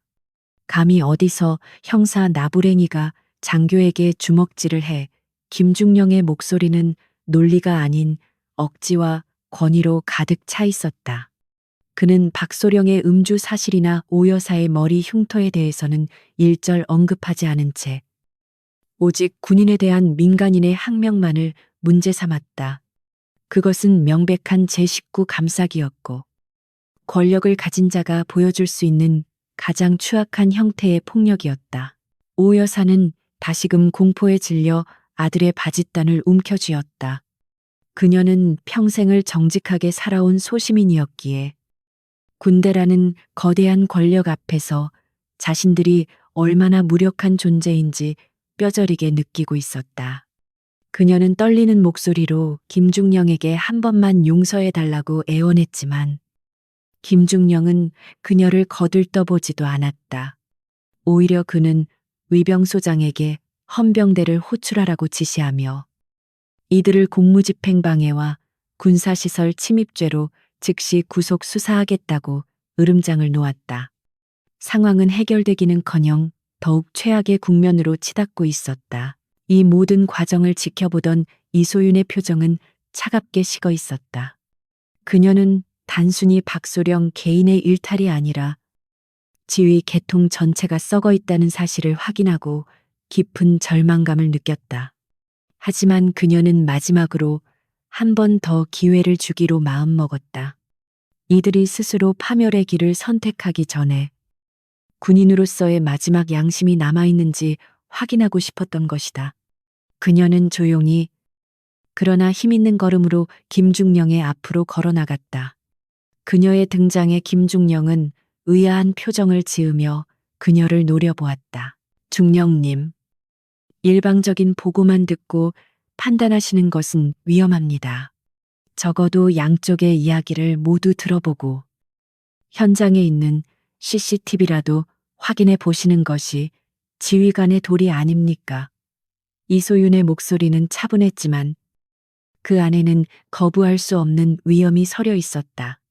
감히 어디서 형사 나부랭이가 장교에게 주먹질을 해. 김중령의 목소리는 논리가 아닌 억지와 권위로 가득 차 있었다. 그는 박소령의 음주 사실이나 오여사의 머리 흉터에 대해서는 일절 언급하지 않은 채 오직 군인에 대한 민간인의 항명만을 문제 삼았다. 그것은 명백한 제19 감싸기였고 권력을 가진 자가 보여줄 수 있는 가장 추악한 형태의 폭력이었다. 오 여사는 다시금 공포에 질려 아들의 바짓단을 움켜쥐었다. 그녀는 평생을 정직하게 살아온 소시민이었기에 군대라는 거대한 권력 앞에서 자신들이 얼마나 무력한 존재인지 뼈저리게 느끼고 있었다. 그녀는 떨리는 목소리로 김중령에게 한 번만 용서해달라고 애원했지만 김중령은 그녀를 거들떠보지도 않았다. 오히려 그는 위병소장에게 헌병대를 호출하라고 지시하며 이들을 공무집행방해와 군사시설 침입죄로 즉시 구속 수사하겠다고 으름장을 놓았다. 상황은 해결되기는커녕 더욱 최악의 국면으로 치닫고 있었다. 이 모든 과정을 지켜보던 이소윤의 표정은 차갑게 식어 있었다. 그녀는 단순히 박소령 개인의 일탈이 아니라 지휘 계통 전체가 썩어 있다는 사실을 확인하고 깊은 절망감을 느꼈다. 하지만 그녀는 마지막으로 한 번 더 기회를 주기로 마음먹었다. 이들이 스스로 파멸의 길을 선택하기 전에 군인으로서의 마지막 양심이 남아있는지 확인하고 싶었던 것이다. 그녀는 조용히 그러나 힘있는 걸음으로 김중령의 앞으로 걸어나갔다. 그녀의 등장에 김중령은 의아한 표정을 지으며 그녀를 노려보았다. 중령님, 일방적인 보고만 듣고 판단하시는 것은 위험합니다. 적어도 양쪽의 이야기를 모두 들어보고 현장에 있는 CCTV라도 확인해 보시는 것이 지휘관의 도리 아닙니까? 이소윤의 목소리는 차분했지만 그 안에는 거부할 수 없는 위험이 서려 있었다.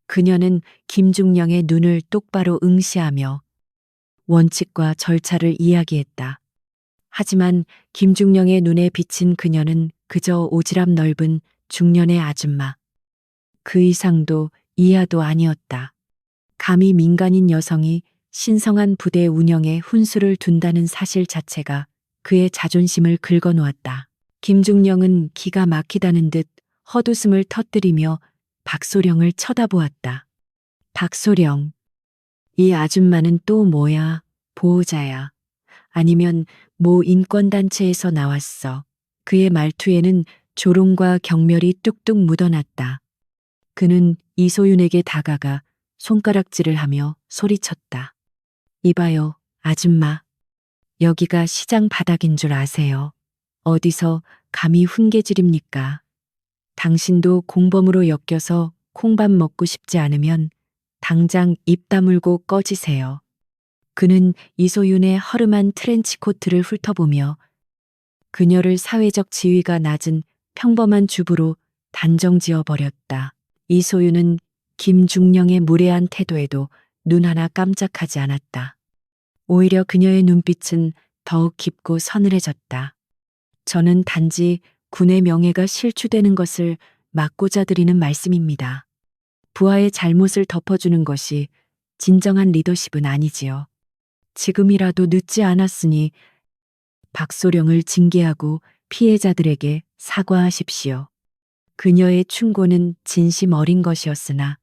그녀는 김중령의 눈을 똑바로 응시하며 원칙과 절차를 이야기했다. 하지만 김중령의 눈에 비친 그녀는 그저 오지랖 넓은 중년의 아줌마. 그 이상도 이하도 아니었다. 감히 민간인 여성이 신성한 부대 운영에 훈수를 둔다는 사실 자체가 그의 자존심을 긁어놓았다. 김중령은 기가 막히다는 듯 헛웃음을 터뜨리며 박소령을 쳐다보았다. 박소령, 이 아줌마는 또 뭐야? 보호자야? 아니면 모 인권단체에서 나왔어? 그의 말투에는 조롱과 경멸이 뚝뚝 묻어났다. 그는 이소윤에게 다가가 손가락질을 하며 소리쳤다. 이봐요, 아줌마. 여기가 시장 바닥인 줄 아세요? 어디서 감히 훈계질입니까? 당신도 공범으로 엮여서 콩밥 먹고 싶지 않으면 당장 입 다물고 꺼지세요. 그는 이소윤의 허름한 트렌치 코트를 훑어보며 그녀를 사회적 지위가 낮은 평범한 주부로 단정지어 버렸다. 이소윤은 김중령의 무례한 태도에도 눈 하나 깜짝하지 않았다. 오히려 그녀의 눈빛은 더욱 깊고 서늘해졌다. 저는 단지 군의 명예가 실추되는 것을 막고자 드리는 말씀입니다. 부하의 잘못을 덮어주는 것이 진정한 리더십은 아니지요. 지금이라도 늦지 않았으니 박소령을 징계하고 피해자들에게 사과하십시오. 그녀의 충고는 진심 어린 것이었으나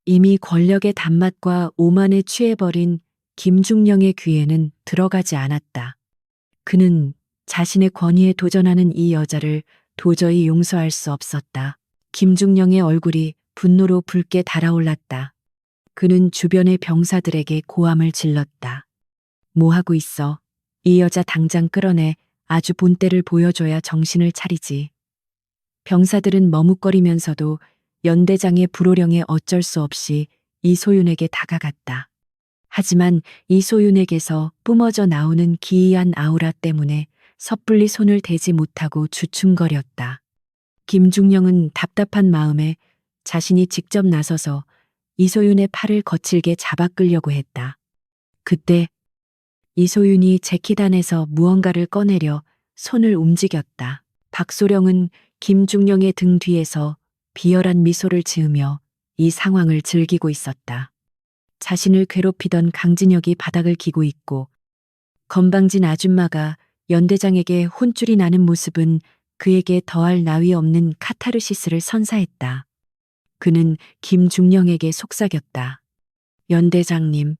이미 권력의 단맛과 오만에 취해버린 김중령의 귀에는 들어가지 않았다. 그는 자신의 권위에 도전하는 이 여자를 도저히 용서할 수 없었다. 김중령의 얼굴이 분노로 붉게 달아올랐다. 그는 주변의 병사들에게 고함을 질렀다. 뭐 하고 있어? 이 여자 당장 끌어내 아주 본때를 보여줘야 정신을 차리지. 병사들은 머뭇거리면서도 연대장의 불호령에 어쩔 수 없이 이소윤에게 다가갔다. 하지만 이소윤에게서 뿜어져 나오는 기이한 아우라 때문에 섣불리 손을 대지 못하고 주춤거렸다. 김중령은 답답한 마음에 자신이 직접 나서서 이소윤의 팔을 거칠게 잡아 끌려고 했다. 그때 이소윤이 재킷 안에서 무언가를 꺼내려 손을 움직였다. 박소령은 김중령의 등 뒤에서 비열한 미소를 지으며 이 상황을 즐기고 있었다. 자신을 괴롭히던 강진혁이 바닥을 기고 있고 건방진 아줌마가 연대장에게 혼쭐이 나는 모습은 그에게 더할 나위 없는 카타르시스를 선사했다. 그는 김중령에게 속삭였다. 연대장님,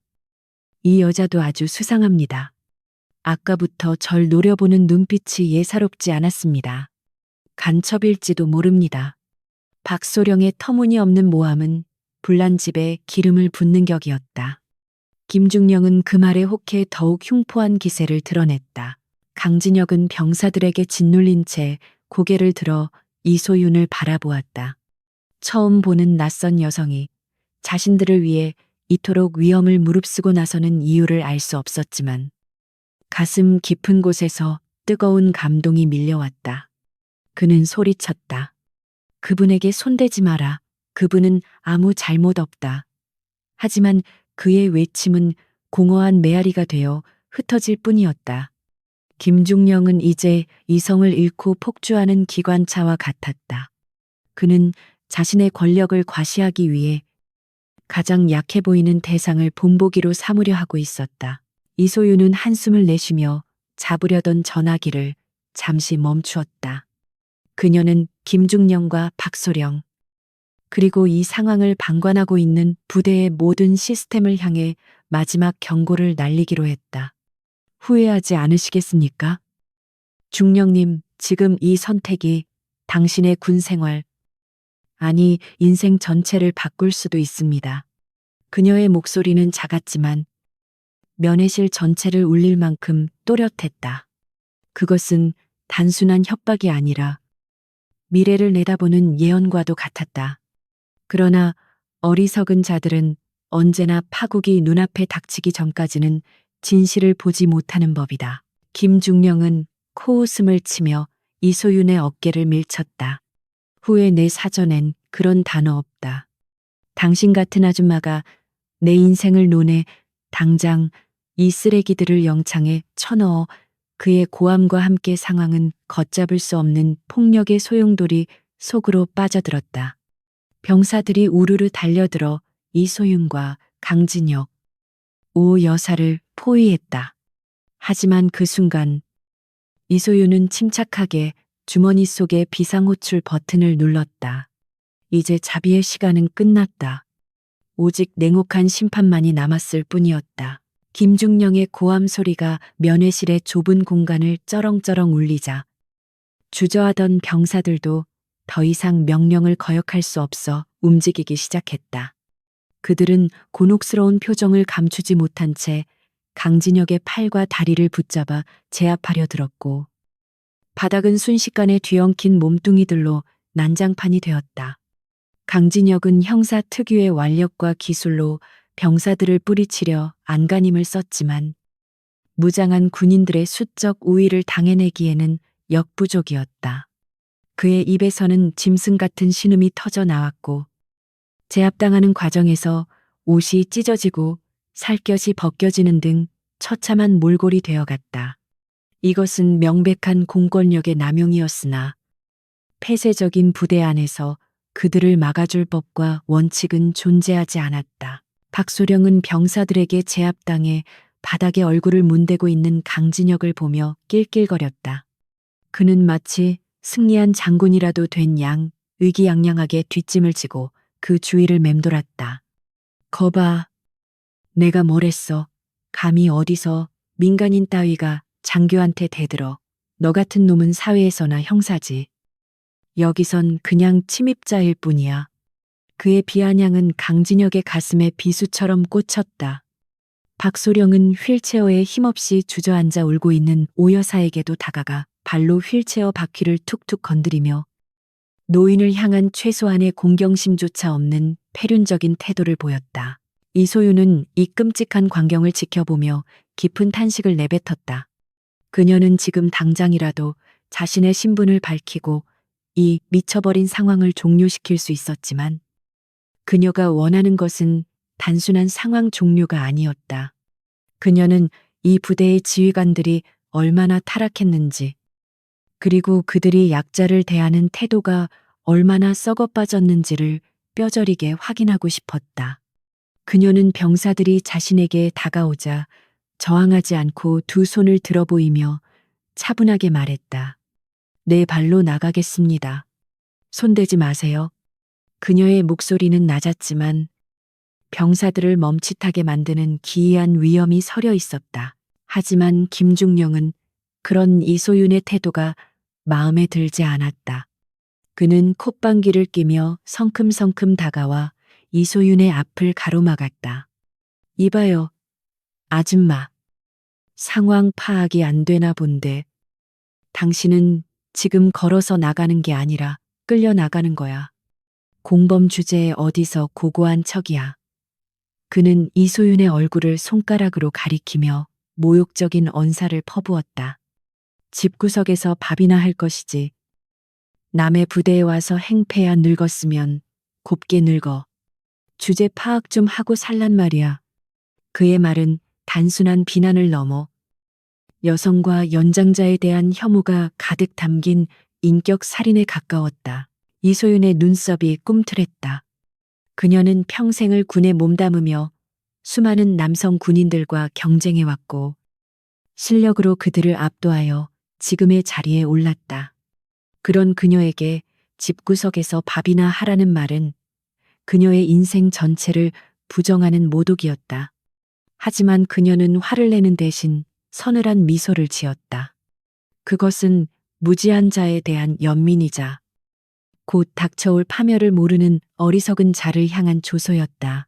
이 여자도 아주 수상합니다. 아까부터 절 노려보는 눈빛이 예사롭지 않았습니다. 간첩일지도 모릅니다. 박소령의 터무니없는 모함은 불난 집에 기름을 붓는 격이었다. 김중령은 그 말에 혹해 더욱 흉포한 기세를 드러냈다. 강진혁은 병사들에게 짓눌린 채 고개를 들어 이소윤을 바라보았다. 처음 보는 낯선 여성이 자신들을 위해 이토록 위험을 무릅쓰고 나서는 이유를 알 수 없었지만 가슴 깊은 곳에서 뜨거운 감동이 밀려왔다. 그는 소리쳤다. 그분에게 손대지 마라. 그분은 아무 잘못 없다. 하지만 그의 외침은 공허한 메아리가 되어 흩어질 뿐이었다. 김중령은 이제 이성을 잃고 폭주하는 기관차와 같았다. 그는 자신의 권력을 과시하기 위해 가장 약해 보이는 대상을 본보기로 삼으려 하고 있었다. 이소윤은 한숨을 내쉬며 잡으려던 전화기를 잠시 멈추었다. 그녀는 김중령과 박소령, 그리고 이 상황을 방관하고 있는 부대의 모든 시스템을 향해 마지막 경고를 날리기로 했다. 후회하지 않으시겠습니까? 중령님, 지금 이 선택이 당신의 군 생활, 아니 인생 전체를 바꿀 수도 있습니다. 그녀의 목소리는 작았지만 면회실 전체를 울릴 만큼 또렷했다. 그것은 단순한 협박이 아니라 미래를 내다보는 예언과도 같았다. 그러나 어리석은 자들은 언제나 파국이 눈앞에 닥치기 전까지는 진실을 보지 못하는 법이다. 김중령은 코웃음을 치며 이소윤의 어깨를 밀쳤다. 후에 내 사전엔 그런 단어 없다. 당신 같은 아줌마가 내 인생을 논해 당장 이 쓰레기들을 영창에 쳐넣어 그의 고함과 함께 상황은 걷잡을 수 없는 폭력의 소용돌이 속으로 빠져들었다. 병사들이 우르르 달려들어 이소윤과 강진혁, 오 여사를 포위했다. 하지만 그 순간 이소윤은 침착하게 주머니 속의 비상호출 버튼을 눌렀다. 이제 자비의 시간은 끝났다. 오직 냉혹한 심판만이 남았을 뿐이었다. 김중령의 고함 소리가 면회실의 좁은 공간을 쩌렁쩌렁 울리자 주저하던 병사들도 더 이상 명령을 거역할 수 없어 움직이기 시작했다. 그들은 곤혹스러운 표정을 감추지 못한 채 강진혁의 팔과 다리를 붙잡아 제압하려 들었고 바닥은 순식간에 뒤엉킨 몸뚱이들로 난장판이 되었다. 강진혁은 형사 특유의 완력과 기술로 병사들을 뿌리치려 안간힘을 썼지만 무장한 군인들의 수적 우위를 당해내기에는 역부족이었다. 그의 입에서는 짐승 같은 신음이 터져 나왔고 제압당하는 과정에서 옷이 찢어지고 살갗이 벗겨지는 등 처참한 몰골이 되어갔다. 이것은 명백한 공권력의 남용이었으나 폐쇄적인 부대 안에서 그들을 막아줄 법과 원칙은 존재하지 않았다. 박소령은 병사들에게 제압당해 바닥에 얼굴을 문대고 있는 강진혁을 보며 낄낄거렸다. 그는 마치 승리한 장군이라도 된 양 의기양양하게 뒷짐을 지고 그 주위를 맴돌았다. 거봐, 내가 뭘 했어. 감히 어디서 민간인 따위가 장교한테 대들어. 너 같은 놈은 사회에서나 형사지. 여기선 그냥 침입자일 뿐이야. 그의 비아냥은 강진혁의 가슴에 비수처럼 꽂혔다. 박소령은 휠체어에 힘없이 주저앉아 울고 있는 오 여사에게도 다가가 발로 휠체어 바퀴를 툭툭 건드리며 노인을 향한 최소한의 공경심조차 없는 패륜적인 태도를 보였다. 이소윤은 이 끔찍한 광경을 지켜보며 깊은 탄식을 내뱉었다. 그녀는 지금 당장이라도 자신의 신분을 밝히고 이 미쳐버린 상황을 종료시킬 수 있었지만 그녀가 원하는 것은 단순한 상황 종료가 아니었다. 그녀는 이 부대의 지휘관들이 얼마나 타락했는지, 그리고 그들이 약자를 대하는 태도가 얼마나 썩어 빠졌는지를 뼈저리게 확인하고 싶었다. 그녀는 병사들이 자신에게 다가오자 저항하지 않고 두 손을 들어 보이며 차분하게 말했다. 내 발로 나가겠습니다. 손대지 마세요. 그녀의 목소리는 낮았지만 병사들을 멈칫하게 만드는 기이한 위엄이 서려 있었다. 하지만 김중령은 그런 이소윤의 태도가 마음에 들지 않았다. 그는 콧방귀를 뀌며 성큼성큼 다가와 이소윤의 앞을 가로막았다. 이봐요, 아줌마. 상황 파악이 안 되나 본데 당신은 지금 걸어서 나가는 게 아니라 끌려 나가는 거야. 공범 주제에 어디서 고고한 척이야. 그는 이소윤의 얼굴을 손가락으로 가리키며 모욕적인 언사를 퍼부었다. 집구석에서 밥이나 할 것이지. 남의 부대에 와서 행패야 늙었으면 곱게 늙어. 주제 파악 좀 하고 살란 말이야. 그의 말은 단순한 비난을 넘어 여성과 연장자에 대한 혐오가 가득 담긴 인격 살인에 가까웠다. 이소윤의 눈썹이 꿈틀했다. 그녀는 평생을 군에 몸담으며 수많은 남성 군인들과 경쟁해왔고 실력으로 그들을 압도하여 지금의 자리에 올랐다. 그런 그녀에게 집구석에서 밥이나 하라는 말은 그녀의 인생 전체를 부정하는 모독이었다. 하지만 그녀는 화를 내는 대신 서늘한 미소를 지었다. 그것은 무지한 자에 대한 연민이자 곧 닥쳐올 파멸을 모르는 어리석은 자를 향한 조소였다.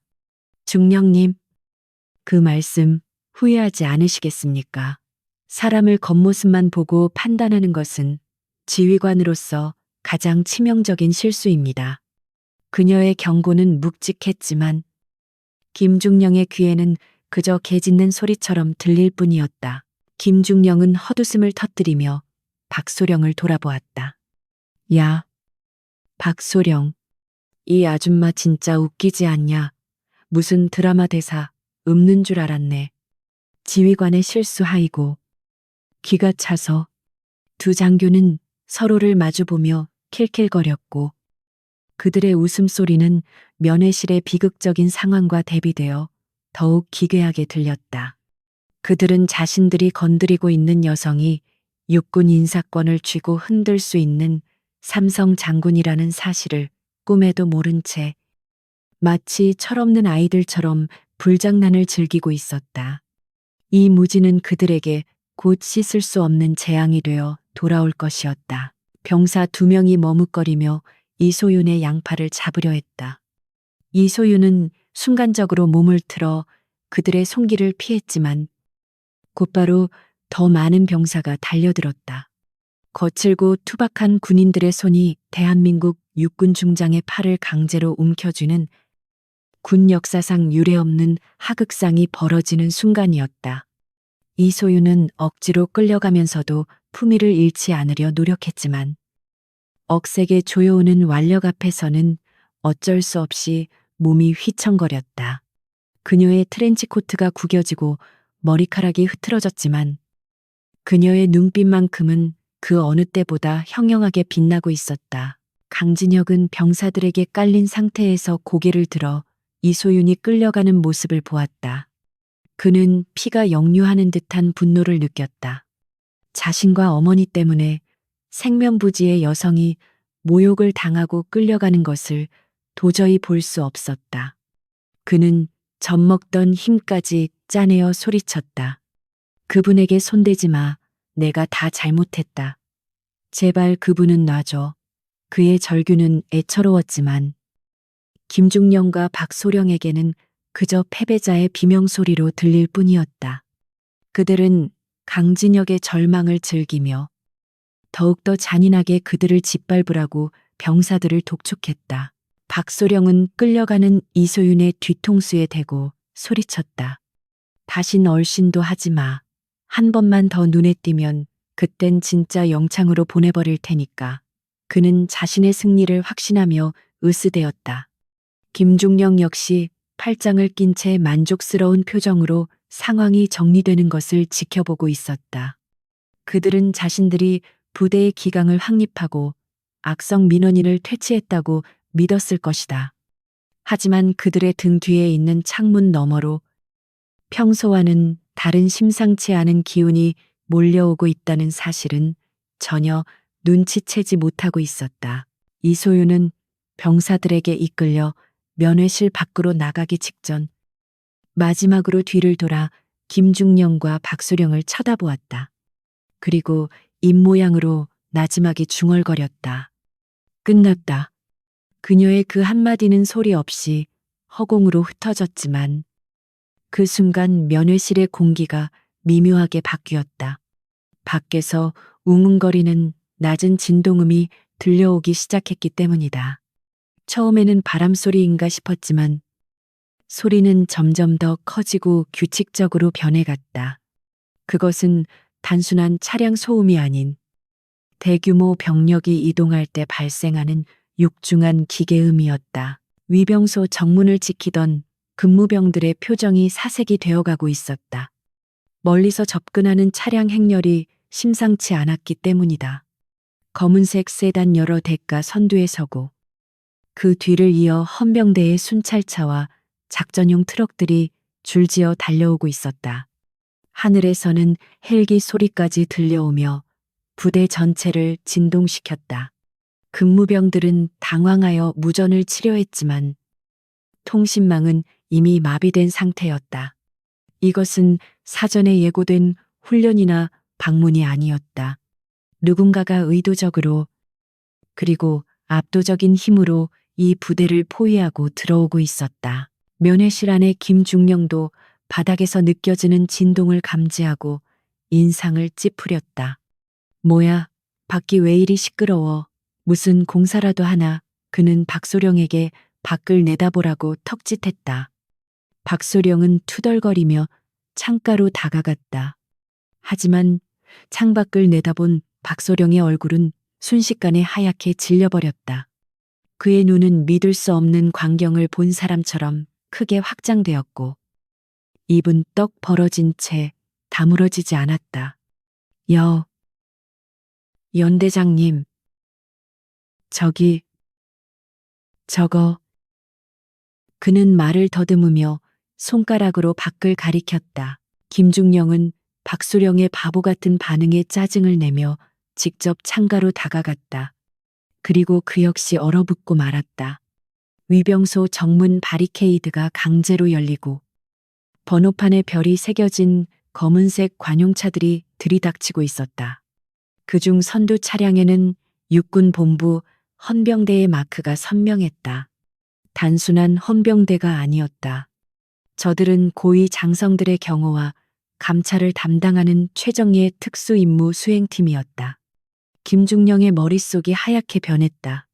중령님, 그 말씀 후회하지 않으시겠습니까? 사람을 겉모습만 보고 판단하는 것은 지휘관으로서 가장 치명적인 실수입니다. 그녀의 경고는 묵직했지만 김중령의 귀에는 그저 개 짖는 소리처럼 들릴 뿐이었다. 김중령은 헛웃음을 터뜨리며 박소령을 돌아보았다. 야, 박소령. 이 아줌마 진짜 웃기지 않냐? 무슨 드라마 대사 읊는 줄 알았네. 지휘관의 실수하이고. 기가 차서 두 장교는 서로를 마주보며 킬킬거렸고 그들의 웃음소리는 면회실의 비극적인 상황과 대비되어 더욱 기괴하게 들렸다. 그들은 자신들이 건드리고 있는 여성이 육군 인사권을 쥐고 흔들 수 있는 삼성 장군이라는 사실을 꿈에도 모른 채 마치 철없는 아이들처럼 불장난을 즐기고 있었다. 이 무지는 그들에게 곧 씻을 수 없는 재앙이 되어 돌아올 것이었다. 병사 2명이 머뭇거리며 이소윤의 양팔을 잡으려 했다. 이소윤은 순간적으로 몸을 틀어 그들의 손길을 피했지만 곧바로 더 많은 병사가 달려들었다. 거칠고 투박한 군인들의 손이 대한민국 육군 중장의 팔을 강제로 움켜쥐는 군 역사상 유례없는 하극상이 벌어지는 순간이었다. 이소윤은 억지로 끌려가면서도 품위를 잃지 않으려 노력했지만 억세게 조여오는 완력 앞에서는 어쩔 수 없이 몸이 휘청거렸다. 그녀의 트렌치코트가 구겨지고 머리카락이 흐트러졌지만 그녀의 눈빛만큼은 그 어느 때보다 형형하게 빛나고 있었다. 강진혁은 병사들에게 깔린 상태에서 고개를 들어 이소윤이 끌려가는 모습을 보았다. 그는 피가 역류하는 듯한 분노를 느꼈다. 자신과 어머니 때문에 생면부지의 여성이 모욕을 당하고 끌려가는 것을 도저히 볼 수 없었다. 그는 젖먹던 힘까지 짜내어 소리쳤다. 그분에게 손대지 마. 내가 다 잘못했다. 제발 그분은 놔줘. 그의 절규는 애처로웠지만 김중령과 박소령에게는 그저 패배자의 비명소리로 들릴 뿐이었다. 그들은 강진혁의 절망을 즐기며 더욱더 잔인하게 그들을 짓밟으라고 병사들을 독촉했다. 박소령은 끌려가는 이소윤의 뒤통수에 대고 소리쳤다. 다신 얼씬도 하지 마. 한 번만 더 눈에 띄면 그땐 진짜 영창으로 보내버릴 테니까. 그는 자신의 승리를 확신하며 으스대었다. 김중령 역시 팔짱을 낀 채 만족스러운 표정으로 상황이 정리되는 것을 지켜보고 있었다. 그들은 자신들이 부대의 기강을 확립하고 악성 민원인을 퇴치했다고 믿었을 것이다. 하지만 그들의 등 뒤에 있는 창문 너머로 평소와는 다른 심상치 않은 기운이 몰려오고 있다는 사실은 전혀 눈치채지 못하고 있었다. 이소윤은 병사들에게 이끌려 면회실 밖으로 나가기 직전 마지막으로 뒤를 돌아 김중령과 박소령을 쳐다보았다. 그리고 입모양으로 나지막이 중얼거렸다. 끝났다. 그녀의 그 한마디는 소리 없이 허공으로 흩어졌지만 그 순간 면회실의 공기가 미묘하게 바뀌었다. 밖에서 웅웅거리는 낮은 진동음이 들려오기 시작했기 때문이다. 처음에는 바람소리인가 싶었지만 소리는 점점 더 커지고 규칙적으로 변해갔다. 그것은 단순한 차량 소음이 아닌 대규모 병력이 이동할 때 발생하는 육중한 기계음이었다. 위병소 정문을 지키던 근무병들의 표정이 사색이 되어가고 있었다. 멀리서 접근하는 차량 행렬이 심상치 않았기 때문이다. 검은색 세단 여러 대가 선두에 서고 그 뒤를 이어 헌병대의 순찰차와 작전용 트럭들이 줄지어 달려오고 있었다. 하늘에서는 헬기 소리까지 들려오며 부대 전체를 진동시켰다. 근무병들은 당황하여 무전을 치려했지만 통신망은 이미 마비된 상태였다. 이것은 사전에 예고된 훈련이나 방문이 아니었다. 누군가가 의도적으로 그리고 압도적인 힘으로 이 부대를 포위하고 들어오고 있었다. 면회실 안의 김중령도 바닥에서 느껴지는 진동을 감지하고 인상을 찌푸렸다. 뭐야, 밖이 왜 이리 시끄러워. 무슨 공사라도 하나. 그는 박소령에게 밖을 내다보라고 턱짓했다. 박소령은 투덜거리며 창가로 다가갔다. 하지만 창밖을 내다본 박소령의 얼굴은 순식간에 하얗게 질려버렸다. 그의 눈은 믿을 수 없는 광경을 본 사람처럼 크게 확장되었고 입은 떡 벌어진 채 다물어지지 않았다. 연 대장님, 저거. 그는 말을 더듬으며 손가락으로 밖을 가리켰다. 김중령은 박소령의 바보 같은 반응에 짜증을 내며 직접 창가로 다가갔다. 그리고 그 역시 얼어붙고 말았다. 위병소 정문 바리케이드가 강제로 열리고 번호판에 별이 새겨진 검은색 관용차들이 들이닥치고 있었다. 그중 선두 차량에는 육군본부 헌병대의 마크가 선명했다. 단순한 헌병대가 아니었다. 저들은 고위 장성들의 경호와 감찰을 담당하는 최정예의 특수임무 수행팀이었다. 김중령의 머릿속이 하얗게 변했다.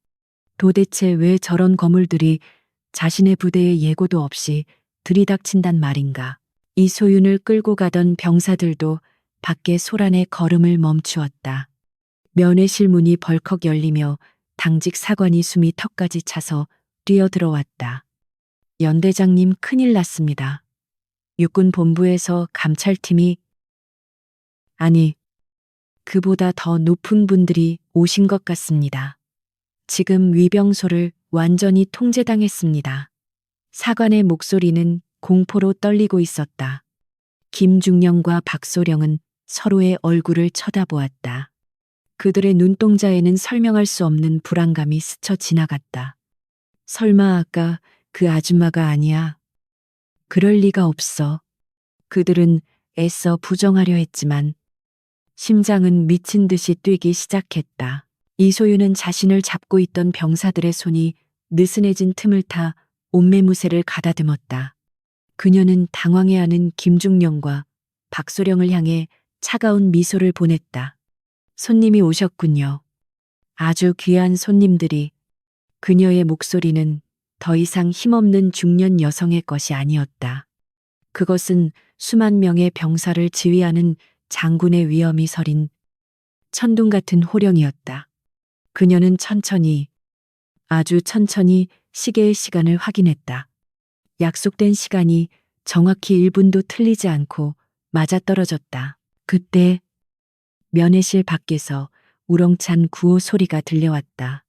도대체 왜 저런 거물들이 자신의 부대에 예고도 없이 들이닥친단 말인가. 이소윤을 끌고 가던 병사들도 밖에 소란의 걸음을 멈추었다. 면회실 문이 벌컥 열리며 당직 사관이 숨이 턱까지 차서 뛰어들어왔다. 연 대장님, 큰일 났습니다. 육군 본부에서 감찰팀이, 아니, 그보다 더 높은 분들이 오신 것 같습니다. 지금 위병소를 완전히 통제당했습니다. 사관의 목소리는 공포로 떨리고 있었다. 김중령과 박소령은 서로의 얼굴을 쳐다보았다. 그들의 눈동자에는 설명할 수 없는 불안감이 스쳐 지나갔다. 설마 아까 그 아줌마가 아니야? 그럴 리가 없어. 그들은 애써 부정하려 했지만 심장은 미친 듯이 뛰기 시작했다. 이소윤은 자신을 잡고 있던 병사들의 손이 느슨해진 틈을 타 옷매무새를 가다듬었다. 그녀는 당황해하는 김중령과 박소령을 향해 차가운 미소를 보냈다. 손님이 오셨군요. 아주 귀한 손님들이. 그녀의 목소리는 더 이상 힘없는 중년 여성의 것이 아니었다. 그것은 수만 명의 병사를 지휘하는 장군의 위엄이 서린 천둥 같은 호령이었다. 그녀는 천천히, 아주 천천히 시계의 시간을 확인했다. 약속된 시간이 정확히 1분도 틀리지 않고 맞아떨어졌다. 그때 면회실 밖에서 우렁찬 구호 소리가 들려왔다.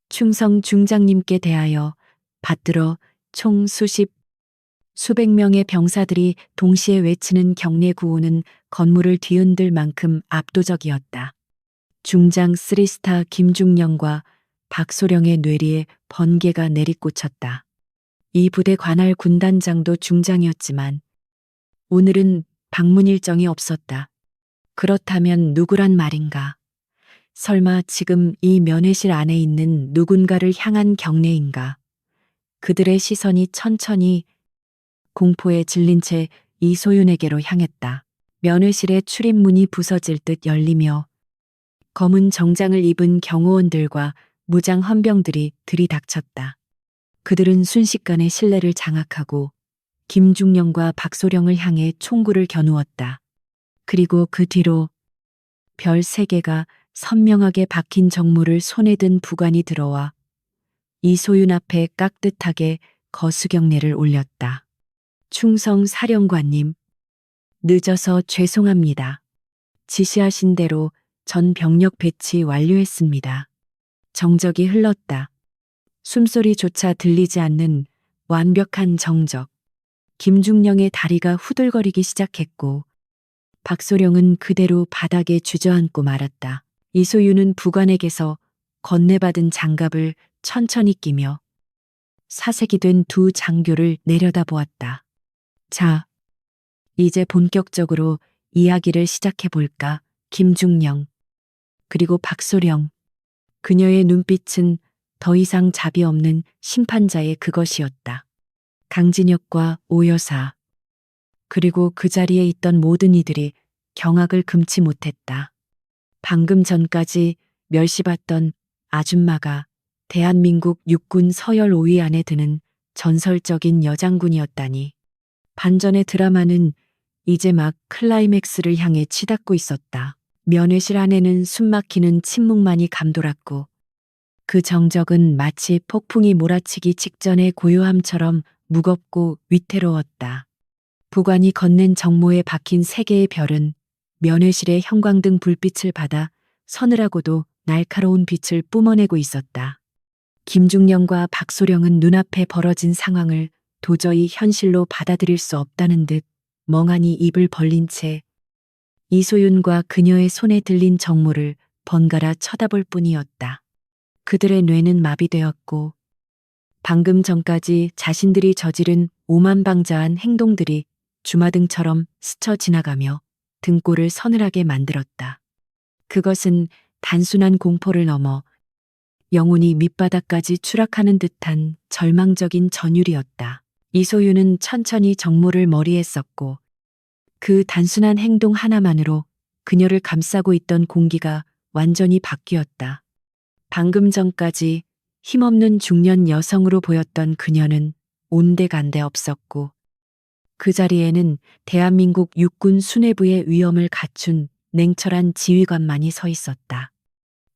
충성 중장님께 대하여 받들어 총 수백 명의 병사들이 동시에 외치는 경례 구호는 건물을 뒤흔들 만큼 압도적이었다. 중장 3스타 김중령과 박소령의 뇌리에 번개가 내리꽂혔다. 이 부대 관할 군단장도 중장이었지만 오늘은 방문 일정이 없었다. 그렇다면 누구란 말인가? 설마 지금 이 면회실 안에 있는 누군가를 향한 경례인가? 그들의 시선이 천천히 공포에 질린 채 이소윤에게로 향했다. 면회실의 출입문이 부서질 듯 열리며 검은 정장을 입은 경호원들과 무장 헌병들이 들이닥쳤다. 그들은 순식간에 실내를 장악하고 김중령과 박소령을 향해 총구를 겨누었다. 그리고 그 뒤로 별 3개가 선명하게 박힌 정물을 손에 든 부관이 들어와 이소윤 앞에 깍듯하게 거수경례를 올렸다. 충성 사령관님, 늦어서 죄송합니다. 지시하신 대로 전 병력 배치 완료했습니다. 정적이 흘렀다. 숨소리조차 들리지 않는 완벽한 정적. 김중령의 다리가 후들거리기 시작했고 박소령은 그대로 바닥에 주저앉고 말았다. 이소윤은 부관에게서 건네받은 장갑을 천천히 끼며 사색이 된 두 장교를 내려다보았다. 자, 이제 본격적으로 이야기를 시작해볼까? 김중령, 그리고 박소령. 그녀의 눈빛은 더 이상 자비 없는 심판자의 그것이었다. 강진혁과 오여사, 그리고 그 자리에 있던 모든 이들이 경악을 금치 못했다. 방금 전까지 멸시받던 아줌마가 대한민국 육군 서열 5위 안에 드는 전설적인 여장군이었다니. 반전의 드라마는 이제 막 클라이맥스를 향해 치닫고 있었다. 면회실 안에는 숨막히는 침묵만이 감돌았고 그 정적은 마치 폭풍이 몰아치기 직전의 고요함처럼 무겁고 위태로웠다. 부관이 건넨 정모에 박힌 세 개의 별은 면회실의 형광등 불빛을 받아 서늘하고도 날카로운 빛을 뿜어내고 있었다. 김중령과 박소령은 눈앞에 벌어진 상황을 도저히 현실로 받아들일 수 없다는 듯 멍하니 입을 벌린 채 이소윤과 그녀의 손에 들린 정모를 번갈아 쳐다볼 뿐이었다. 그들의 뇌는 마비되었고 방금 전까지 자신들이 저지른 오만방자한 행동들이 주마등처럼 스쳐 지나가며 등골을 서늘하게 만들었다. 그것은 단순한 공포를 넘어 영혼이 밑바닥까지 추락하는 듯한 절망적인 전율이었다. 이소윤은 천천히 정모를 머리에 썼고 그 단순한 행동 하나만으로 그녀를 감싸고 있던 공기가 완전히 바뀌었다. 방금 전까지 힘없는 중년 여성으로 보였던 그녀는 온데간데 없었고 그 자리에는 대한민국 육군 수뇌부의 위엄을 갖춘 냉철한 지휘관만이 서 있었다.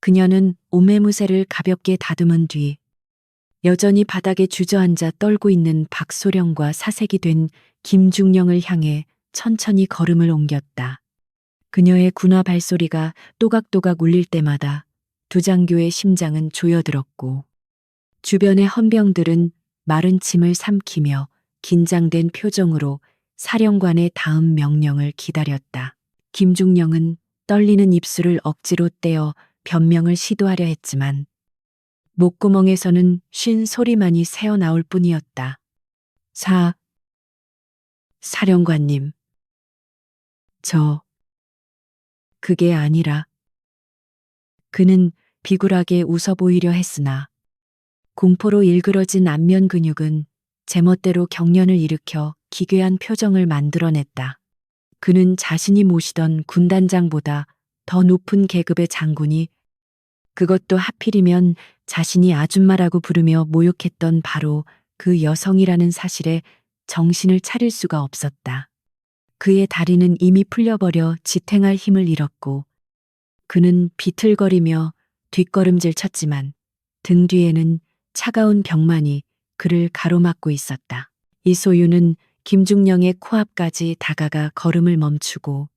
그녀는 옷매무새를 가볍게 다듬은 뒤 여전히 바닥에 주저앉아 떨고 있는 박소령과 사색이 된 김중령을 향해 천천히 걸음을 옮겼다. 그녀의 군화 발소리가 또각또각 울릴 때마다 두장교의 심장은 조여들었고 주변의 헌병들은 마른 침을 삼키며 긴장된 표정으로 사령관의 다음 명령을 기다렸다. 김중령은 떨리는 입술을 억지로 떼어 변명을 시도하려 했지만 목구멍에서는 쉰 소리만이 새어나올 뿐이었다. 사령관님. 그게 아니라. 그는 비굴하게 웃어 보이려 했으나 공포로 일그러진 안면 근육은 제멋대로 경련을 일으켜 기괴한 표정을 만들어냈다. 그는 자신이 모시던 군단장보다 더 높은 계급의 장군이 그것도 하필이면 자신이 아줌마라고 부르며 모욕했던 바로 그 여성이라는 사실에 정신을 차릴 수가 없었다. 그의 다리는 이미 풀려버려 지탱할 힘을 잃었고 그는 비틀거리며 뒷걸음질 쳤지만 등 뒤에는 차가운 벽만이 그를 가로막고 있었다. 이소윤은 김중령의 코앞까지 다가가 걸음을 멈추고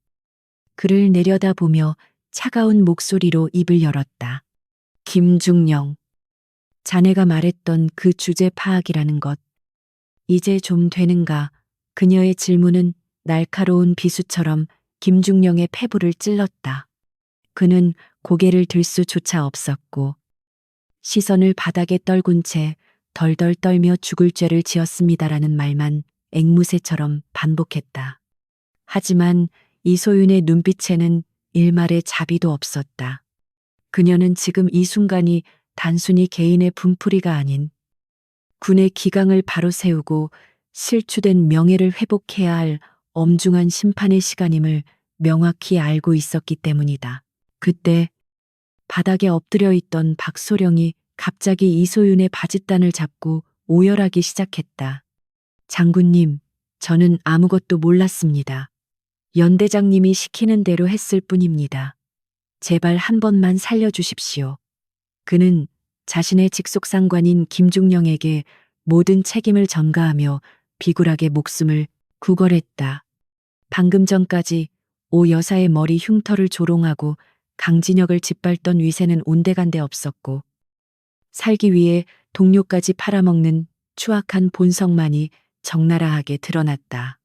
그를 내려다보며 차가운 목소리로 입을 열었다. 김중령, 자네가 말했던 그 주제 파악이라는 것, 이제 좀 되는가? 그녀의 질문은 날카로운 비수처럼 김중령의 폐부를 찔렀다. 그는 고개를 들 수조차 없었고 시선을 바닥에 떨군 채 덜덜 떨며 죽을 죄를 지었습니다라는 말만 앵무새처럼 반복했다. 하지만 이소윤의 눈빛에는 일말의 자비도 없었다. 그녀는 지금 이 순간이 단순히 개인의 분풀이가 아닌 군의 기강을 바로 세우고 실추된 명예를 회복해야 할 엄중한 심판의 시간임을 명확히 알고 있었기 때문이다. 그때 바닥에 엎드려 있던 박소령이 갑자기 이소윤의 바짓단을 잡고 오열하기 시작했다. 장군님, 저는 아무것도 몰랐습니다. 연대장님이 시키는 대로 했을 뿐입니다. 제발 한 번만 살려주십시오. 그는 자신의 직속상관인 김중령에게 모든 책임을 전가하며 비굴하게 목숨을 구걸했다. 방금 전까지 오 여사의 머리 흉터를 조롱하고 강진혁을 짓밟던 위세는 온데간데 없었고 살기 위해 동료까지 팔아먹는 추악한 본성만이 적나라하게 드러났다.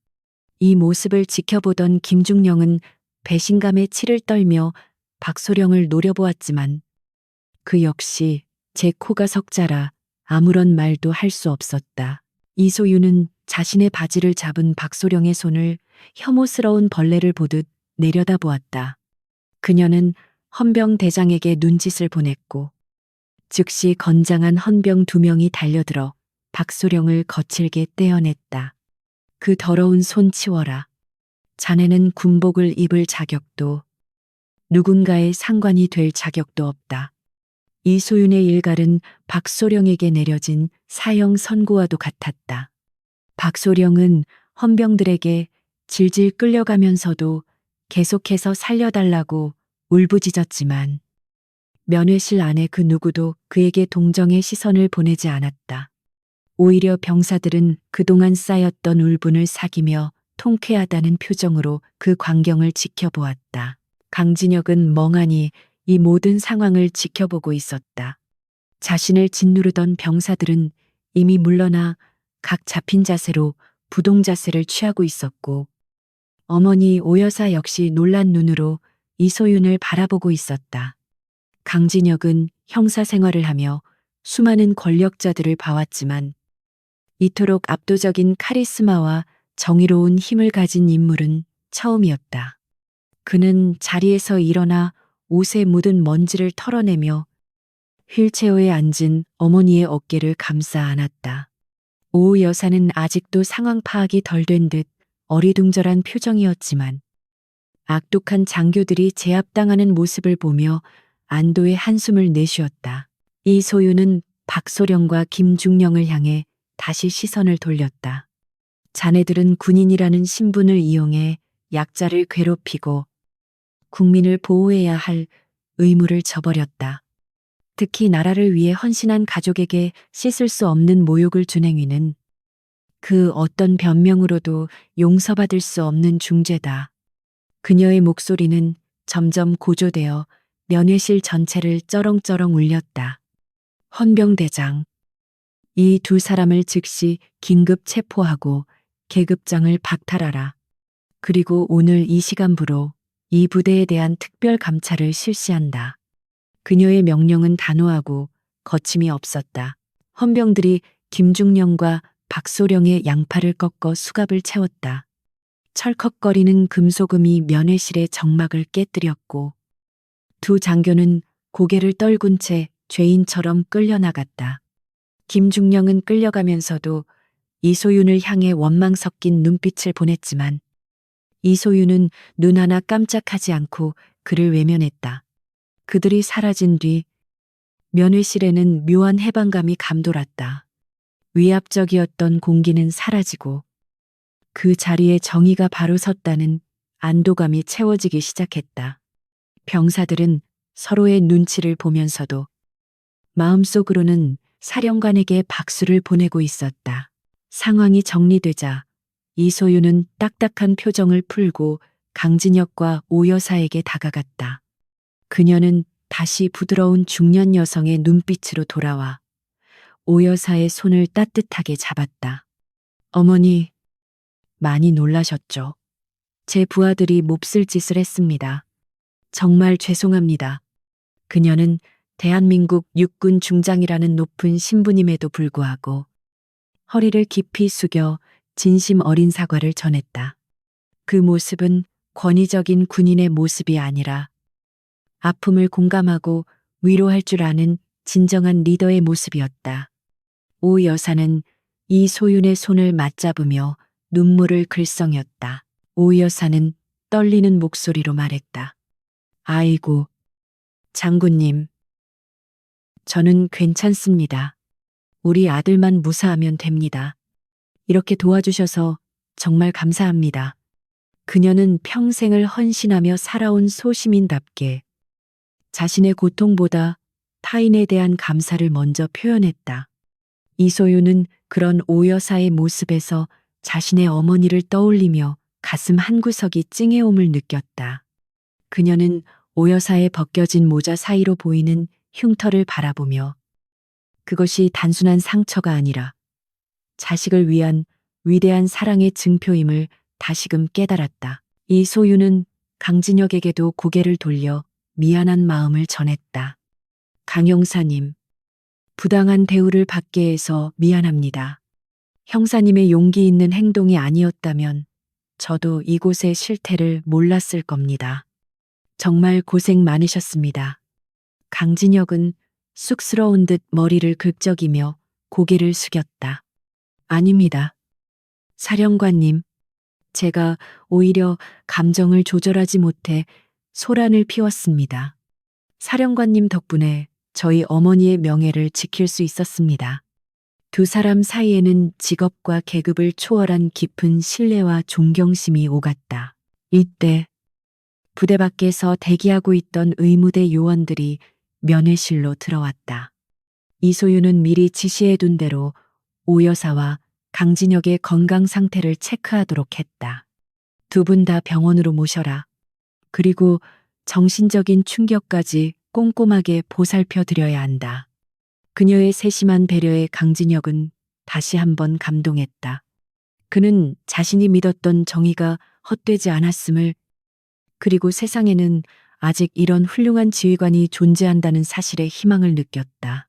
이 모습을 지켜보던 김중령은 배신감에 치를 떨며 박소령을 노려보았지만 그 역시 제 코가 석자라 아무런 말도 할 수 없었다. 이소윤은 자신의 바지를 잡은 박소령의 손을 혐오스러운 벌레를 보듯 내려다보았다. 그녀는 헌병 대장에게 눈짓을 보냈고 즉시 건장한 헌병 2명이 달려들어 박소령을 거칠게 떼어냈다. 그 더러운 손 치워라. 자네는 군복을 입을 자격도 누군가의 상관이 될 자격도 없다. 이소윤의 일갈은 박소령에게 내려진 사형 선고와도 같았다. 박소령은 헌병들에게 질질 끌려가면서도 계속해서 살려달라고 울부짖었지만 면회실 안에 그 누구도 그에게 동정의 시선을 보내지 않았다. 오히려 병사들은 그동안 쌓였던 울분을 사기며 통쾌하다는 표정으로 그 광경을 지켜보았다. 강진혁은 멍하니 이 모든 상황을 지켜보고 있었다. 자신을 짓누르던 병사들은 이미 물러나 각 잡힌 자세로 부동 자세를 취하고 있었고, 어머니 오여사 역시 놀란 눈으로 이소윤을 바라보고 있었다. 강진혁은 형사 생활을 하며 수많은 권력자들을 봐왔지만 이토록 압도적인 카리스마와 정의로운 힘을 가진 인물은 처음이었다. 그는 자리에서 일어나 옷에 묻은 먼지를 털어내며 휠체어에 앉은 어머니의 어깨를 감싸 안았다. 오 여사는 아직도 상황 파악이 덜 된 듯 어리둥절한 표정이었지만 악독한 장교들이 제압당하는 모습을 보며 안도의 한숨을 내쉬었다. 이소윤은 박소령과 김중령을 향해 다시 시선을 돌렸다. 자네들은 군인이라는 신분을 이용해 약자를 괴롭히고 국민을 보호해야 할 의무를 저버렸다. 특히 나라를 위해 헌신한 가족에게 씻을 수 없는 모욕을 준 행위는 그 어떤 변명으로도 용서받을 수 없는 중죄다. 그녀의 목소리는 점점 고조되어 면회실 전체를 쩌렁쩌렁 울렸다. 헌병대장, 이 두 사람을 즉시 긴급 체포하고 계급장을 박탈하라. 그리고 오늘 이 시간부로 이 부대에 대한 특별 감찰을 실시한다. 그녀의 명령은 단호하고 거침이 없었다. 헌병들이 김중령과 박소령의 양팔을 꺾어 수갑을 채웠다. 철컥거리는 금소금이 면회실의 정막을 깨뜨렸고 두 장교는 고개를 떨군 채 죄인처럼 끌려나갔다. 김중령은 끌려가면서도 이소윤을 향해 원망 섞인 눈빛을 보냈지만 이소윤은 눈 하나 깜짝하지 않고 그를 외면했다. 그들이 사라진 뒤 면회실에는 묘한 해방감이 감돌았다. 위압적이었던 공기는 사라지고 그 자리에 정의가 바로 섰다는 안도감이 채워지기 시작했다. 병사들은 서로의 눈치를 보면서도 마음속으로는 사령관에게 박수를 보내고 있었다. 상황이 정리되자 이소윤은 딱딱한 표정을 풀고 강진혁과 오 여사에게 다가갔다. 그녀는 다시 부드러운 중년 여성의 눈빛으로 돌아와 오 여사의 손을 따뜻하게 잡았다. 어머니, 많이 놀라셨죠? 제 부하들이 몹쓸 짓을 했습니다. 정말 죄송합니다. 그녀는 대한민국 육군 중장이라는 높은 신분임에도 불구하고 허리를 깊이 숙여 진심 어린 사과를 전했다. 그 모습은 권위적인 군인의 모습이 아니라 아픔을 공감하고 위로할 줄 아는 진정한 리더의 모습이었다. 오 여사는 이소윤의 손을 맞잡으며 눈물을 글썽였다. 오 여사는 떨리는 목소리로 말했다. 아이고, 장군님. 저는 괜찮습니다. 우리 아들만 무사하면 됩니다. 이렇게 도와주셔서 정말 감사합니다. 그녀는 평생을 헌신하며 살아온 소시민답게 자신의 고통보다 타인에 대한 감사를 먼저 표현했다. 이소윤은 그런 오 여사의 모습에서 자신의 어머니를 떠올리며 가슴 한구석이 찡해옴을 느꼈다. 그녀는 오 여사의 벗겨진 모자 사이로 보이는 흉터를 바라보며 그것이 단순한 상처가 아니라 자식을 위한 위대한 사랑의 증표임을 다시금 깨달았다. 이소윤은 강진혁에게도 고개를 돌려 미안한 마음을 전했다. 강 형사님, 부당한 대우를 받게 해서 미안합니다. 형사님의 용기 있는 행동이 아니었다면 저도 이곳의 실태를 몰랐을 겁니다. 정말 고생 많으셨습니다. 강진혁은 쑥스러운 듯 머리를 긁적이며 고개를 숙였다. 아닙니다. 사령관님, 제가 오히려 감정을 조절하지 못해 소란을 피웠습니다. 사령관님 덕분에 저희 어머니의 명예를 지킬 수 있었습니다. 두 사람 사이에는 직업과 계급을 초월한 깊은 신뢰와 존경심이 오갔다. 이때 부대 밖에서 대기하고 있던 의무대 요원들이 면회실로 들어왔다. 이소윤은 미리 지시해둔 대로 오 여사와 강진혁의 건강 상태를 체크하도록 했다. 두 분 다 병원으로 모셔라. 그리고 정신적인 충격까지 꼼꼼하게 보살펴 드려야 한다. 그녀의 세심한 배려에 강진혁은 다시 한번 감동했다. 그는 자신이 믿었던 정의가 헛되지 않았음을, 그리고 세상에는 아직 이런 훌륭한 지휘관이 존재한다는 사실에 희망을 느꼈다.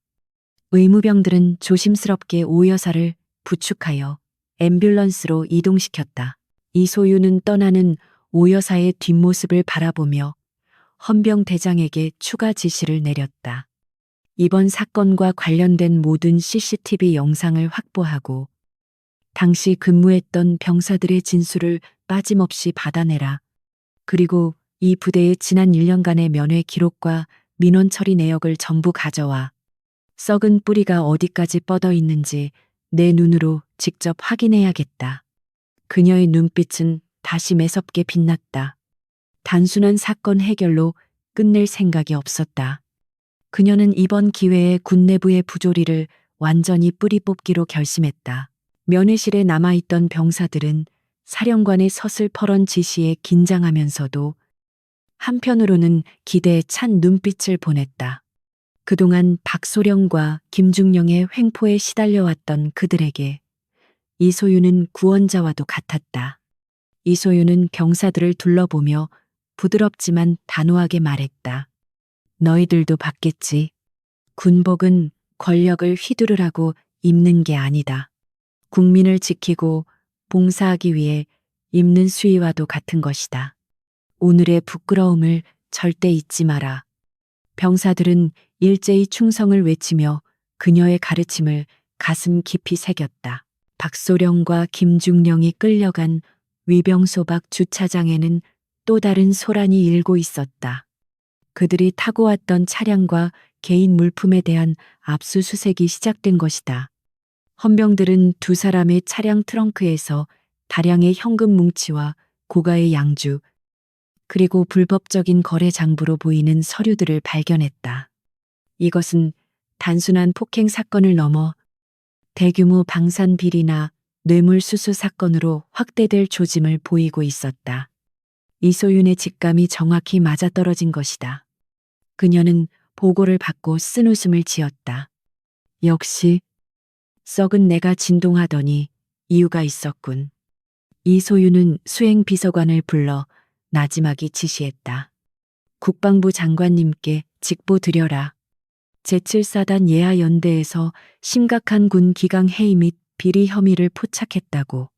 의무병들은 조심스럽게 오 여사를 부축하여 앰뷸런스로 이동시켰다. 이소유는 떠나는 오 여사의 뒷모습을 바라보며 헌병대장에게 추가 지시를 내렸다. 이번 사건과 관련된 모든 CCTV 영상을 확보하고 당시 근무했던 병사들의 진술을 빠짐없이 받아내라. 그리고 이 부대의 지난 1년간의 면회 기록과 민원 처리 내역을 전부 가져와 썩은 뿌리가 어디까지 뻗어 있는지 내 눈으로 직접 확인해야겠다. 그녀의 눈빛은 다시 매섭게 빛났다. 단순한 사건 해결로 끝낼 생각이 없었다. 그녀는 이번 기회에 군 내부의 부조리를 완전히 뿌리 뽑기로 결심했다. 면회실에 남아있던 병사들은 사령관의 서슬퍼런 지시에 긴장하면서도 한편으로는 기대에 찬 눈빛을 보냈다. 그동안 박소령과 김중령의 횡포에 시달려왔던 그들에게 이소윤은 구원자와도 같았다. 이소윤은 병사들을 둘러보며 부드럽지만 단호하게 말했다. 너희들도 받겠지. 군복은 권력을 휘두르라고 입는 게 아니다. 국민을 지키고 봉사하기 위해 입는 수의와도 같은 것이다. 오늘의 부끄러움을 절대 잊지 마라. 병사들은 일제히 충성을 외치며 그녀의 가르침을 가슴 깊이 새겼다. 박소령과 김중령이 끌려간 위병소박 주차장에는 또 다른 소란이 일고 있었다. 그들이 타고 왔던 차량과 개인 물품에 대한 압수수색이 시작된 것이다. 헌병들은 두 사람의 차량 트렁크에서 다량의 현금 뭉치와 고가의 양주, 그리고 불법적인 거래 장부로 보이는 서류들을 발견했다. 이것은 단순한 폭행 사건을 넘어 대규모 방산 비리나 뇌물수수 사건으로 확대될 조짐을 보이고 있었다. 이소윤의 직감이 정확히 맞아떨어진 것이다. 그녀는 보고를 받고 쓴웃음을 지었다. 역시 썩은 내가 진동하더니 이유가 있었군. 이소윤은 수행비서관을 불러 나지막이 지시했다. 국방부 장관님께 직보 드려라. 제7사단 예하연대에서 심각한 군 기강 해이 및 비리 혐의를 포착했다고.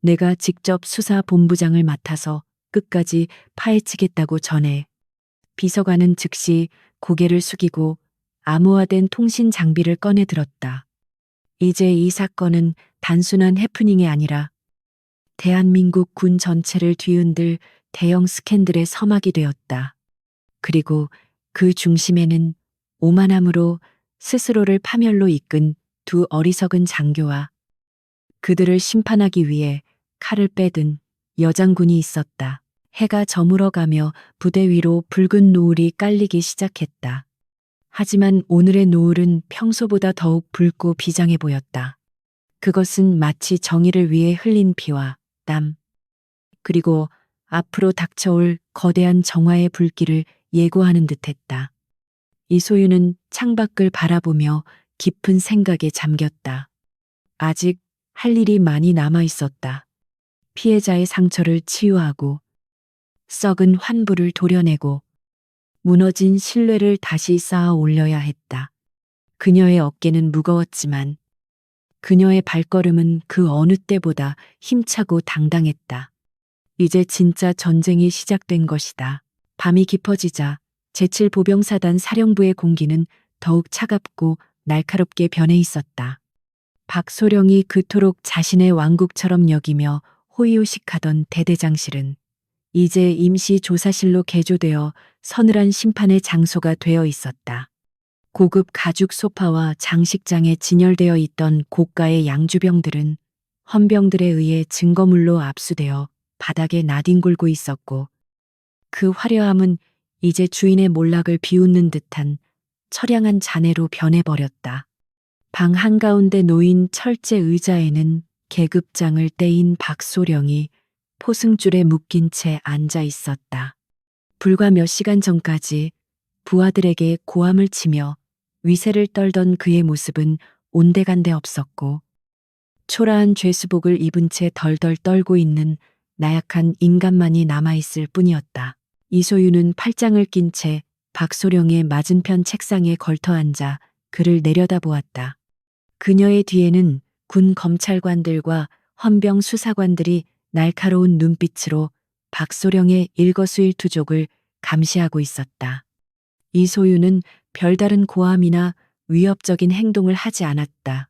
내가 직접 수사본부장을 맡아서 끝까지 파헤치겠다고 전해. 비서관은 즉시 고개를 숙이고 암호화된 통신 장비를 꺼내 들었다. 이제 이 사건은 단순한 해프닝이 아니라 대한민국 군 전체를 뒤흔들 대형 스캔들의 서막이 되었다. 그리고 그 중심에는 오만함으로 스스로를 파멸로 이끈 두 어리석은 장교와 그들을 심판하기 위해 칼을 빼든 여장군이 있었다. 해가 저물어가며 부대 위로 붉은 노을이 깔리기 시작했다. 하지만 오늘의 노을은 평소보다 더욱 붉고 비장해 보였다. 그것은 마치 정의를 위해 흘린 피와 땀, 그리고 앞으로 닥쳐올 거대한 정화의 불길을 예고하는 듯했다. 이소윤은 창밖을 바라보며 깊은 생각에 잠겼다. 아직 할 일이 많이 남아 있었다. 피해자의 상처를 치유하고 썩은 환부를 도려내고 무너진 신뢰를 다시 쌓아 올려야 했다. 그녀의 어깨는 무거웠지만 그녀의 발걸음은 그 어느 때보다 힘차고 당당했다. 이제 진짜 전쟁이 시작된 것이다. 밤이 깊어지자 제7보병사단 사령부의 공기는 더욱 차갑고 날카롭게 변해 있었다. 박소령이 그토록 자신의 왕국처럼 여기며 호의호식하던 대대장실은 이제 임시 조사실로 개조되어 서늘한 심판의 장소가 되어 있었다. 고급 가죽 소파와 장식장에 진열되어 있던 고가의 양주병들은 헌병들에 의해 증거물로 압수되어 바닥에 나뒹굴고 있었고, 그 화려함은 이제 주인의 몰락을 비웃는 듯한 처량한 잔해로 변해버렸다. 방 한가운데 놓인 철제 의자에는 계급장을 떼인 박소령이 포승줄에 묶인 채 앉아 있었다. 불과 몇 시간 전까지 부하들에게 고함을 치며 위세를 떨던 그의 모습은 온데간데 없었고, 초라한 죄수복을 입은 채 덜덜 떨고 있는 나약한 인간만이 남아있을 뿐이었다. 이소유는 팔짱을 낀 채 박소령의 맞은편 책상에 걸터 앉아 그를 내려다보았다. 그녀의 뒤에는 군 검찰관들과 헌병 수사관들이 날카로운 눈빛으로 박소령의 일거수일투족을 감시하고 있었다. 이소유는 별다른 고함이나 위협적인 행동을 하지 않았다.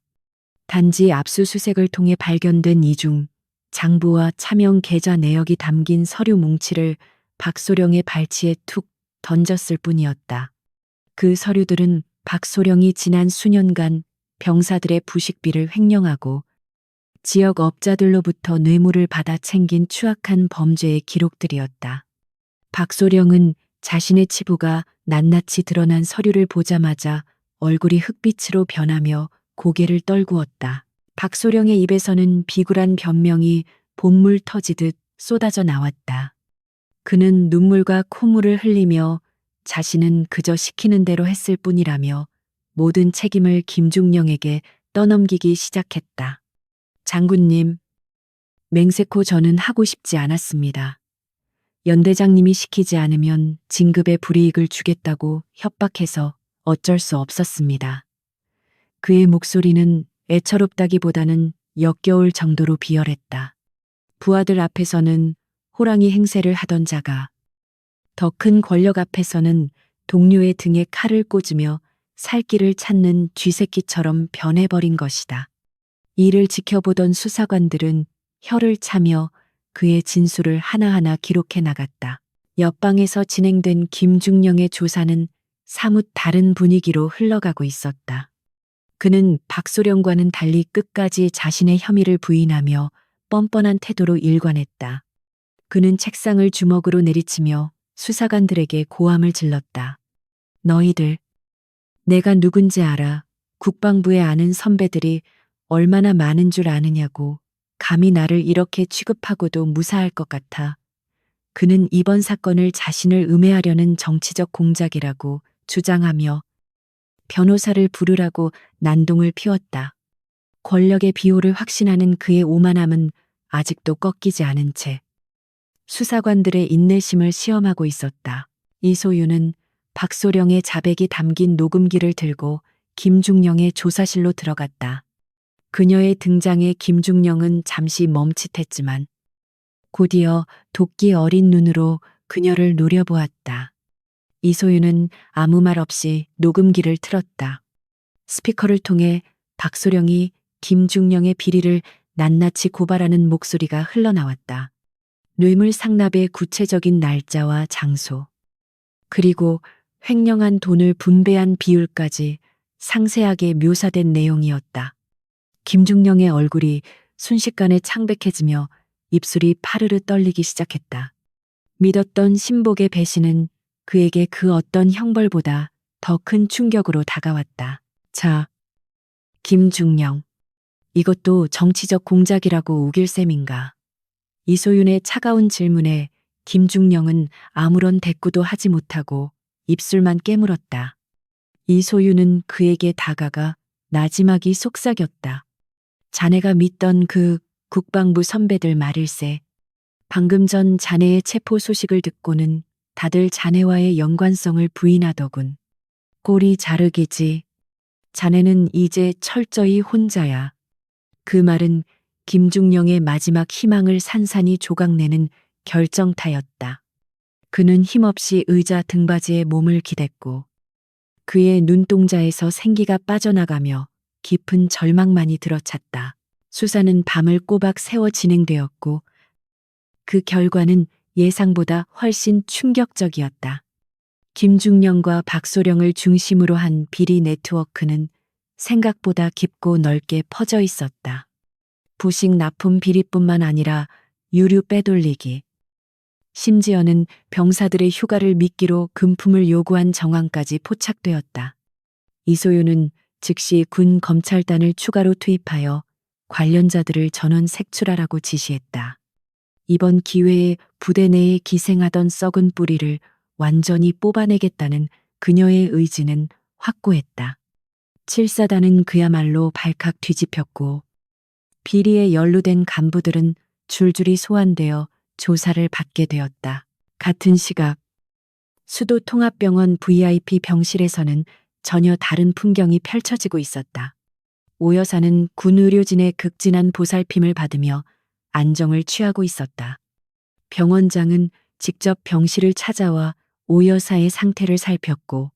단지 압수수색을 통해 발견된 이중 장부와 차명 계좌 내역이 담긴 서류 뭉치를 박소령의 발치에 툭 던졌을 뿐이었다. 그 서류들은 박소령이 지난 수년간 병사들의 부식비를 횡령하고 지역 업자들로부터 뇌물을 받아 챙긴 추악한 범죄의 기록들이었다. 박소령은 자신의 치부가 낱낱이 드러난 서류를 보자마자 얼굴이 흑빛으로 변하며 고개를 떨구었다. 박소령의 입에서는 비굴한 변명이 봇물 터지듯 쏟아져 나왔다. 그는 눈물과 콧물을 흘리며 자신은 그저 시키는 대로 했을 뿐이라며 모든 책임을 김중령에게 떠넘기기 시작했다. 장군님, 맹세코 저는 하고 싶지 않았습니다. 연대장님이 시키지 않으면 진급에 불이익을 주겠다고 협박해서 어쩔 수 없었습니다. 그의 목소리는 애처롭다기보다는 역겨울 정도로 비열했다. 부하들 앞에서는 호랑이 행세를 하던 자가 더 큰 권력 앞에서는 동료의 등에 칼을 꽂으며 살 길을 찾는 쥐새끼처럼 변해버린 것이다. 이를 지켜보던 수사관들은 혀를 차며 그의 진술을 하나하나 기록해 나갔다. 옆방에서 진행된 김중령의 조사는 사뭇 다른 분위기로 흘러가고 있었다. 그는 박소령과는 달리 끝까지 자신의 혐의를 부인하며 뻔뻔한 태도로 일관했다. 그는 책상을 주먹으로 내리치며 수사관들에게 고함을 질렀다. 너희들, 내가 누군지 알아. 국방부에 아는 선배들이 얼마나 많은 줄 아느냐고. 감히 나를 이렇게 취급하고도 무사할 것 같아. 그는 이번 사건을 자신을 음해하려는 정치적 공작이라고 주장하며 변호사를 부르라고 난동을 피웠다. 권력의 비호를 확신하는 그의 오만함은 아직도 꺾이지 않은 채 수사관들의 인내심을 시험하고 있었다. 이소유는 박소령의 자백이 담긴 녹음기를 들고 김중령의 조사실로 들어갔다. 그녀의 등장에 김중령은 잠시 멈칫했지만 곧이어 도끼 어린 눈으로 그녀를 노려보았다. 이소유는 아무 말 없이 녹음기를 틀었다. 스피커를 통해 박소령이 김중령의 비리를 낱낱이 고발하는 목소리가 흘러나왔다. 뇌물 상납의 구체적인 날짜와 장소, 그리고 횡령한 돈을 분배한 비율까지 상세하게 묘사된 내용이었다. 김중령의 얼굴이 순식간에 창백해지며 입술이 파르르 떨리기 시작했다. 믿었던 신복의 배신은 그에게 그 어떤 형벌보다 더 큰 충격으로 다가왔다. 자, 김중령, 이것도 정치적 공작이라고 우길 셈인가? 이소윤의 차가운 질문에 김중령은 아무런 대꾸도 하지 못하고 입술만 깨물었다. 이소윤은 그에게 다가가 나지막이 속삭였다. 자네가 믿던 그 국방부 선배들 말일세. 방금 전 자네의 체포 소식을 듣고는 다들 자네와의 연관성을 부인하더군. 꼬리 자르기지. 자네는 이제 철저히 혼자야. 그 말은 김중령의 마지막 희망을 산산이 조각내는 결정타였다. 그는 힘없이 의자 등받이에 몸을 기댔고 그의 눈동자에서 생기가 빠져나가며 깊은 절망만이 들어찼다. 수사는 밤을 꼬박 새워 진행되었고 그 결과는 예상보다 훨씬 충격적이었다. 김중령과 박소령을 중심으로 한 비리 네트워크는 생각보다 깊고 넓게 퍼져 있었다. 부식 납품 비리뿐만 아니라 유류 빼돌리기, 심지어는 병사들의 휴가를 미끼로 금품을 요구한 정황까지 포착되었다. 이소윤은 즉시 군 검찰단을 추가로 투입하여 관련자들을 전원 색출하라고 지시했다. 이번 기회에 부대 내에 기생하던 썩은 뿌리를 완전히 뽑아내겠다는 그녀의 의지는 확고했다. 7사단은 그야말로 발칵 뒤집혔고 비리에 연루된 간부들은 줄줄이 소환되어 조사를 받게 되었다. 같은 시각 수도 통합병원 VIP 병실에서는 전혀 다른 풍경이 펼쳐지고 있었다. 오 여사는 군 의료진의 극진한 보살핌을 받으며 안정을 취하고 있었다. 병원장은 직접 병실을 찾아와 오 여사의 상태를 살폈고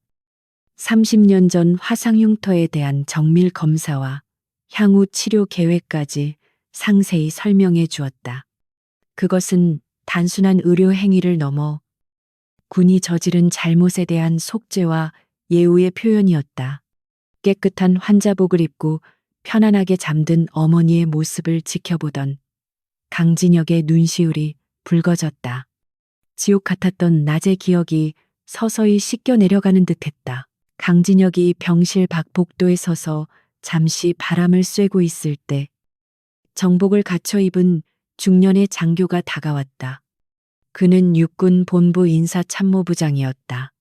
30년 전 화상 흉터에 대한 정밀 검사와 향후 치료 계획까지 상세히 설명해 주었다. 그것은 단순한 의료 행위를 넘어 군이 저지른 잘못에 대한 속죄와 예우의 표현이었다. 깨끗한 환자복을 입고 편안하게 잠든 어머니의 모습을 지켜보던 강진혁의 눈시울이 붉어졌다. 지옥 같았던 낮의 기억이 서서히 씻겨 내려가는 듯했다. 강진혁이 병실 밖 복도에 서서 잠시 바람을 쐬고 있을 때 정복을 갖춰 입은 중년의 장교가 다가왔다. 그는 육군 본부 인사참모부장이었다.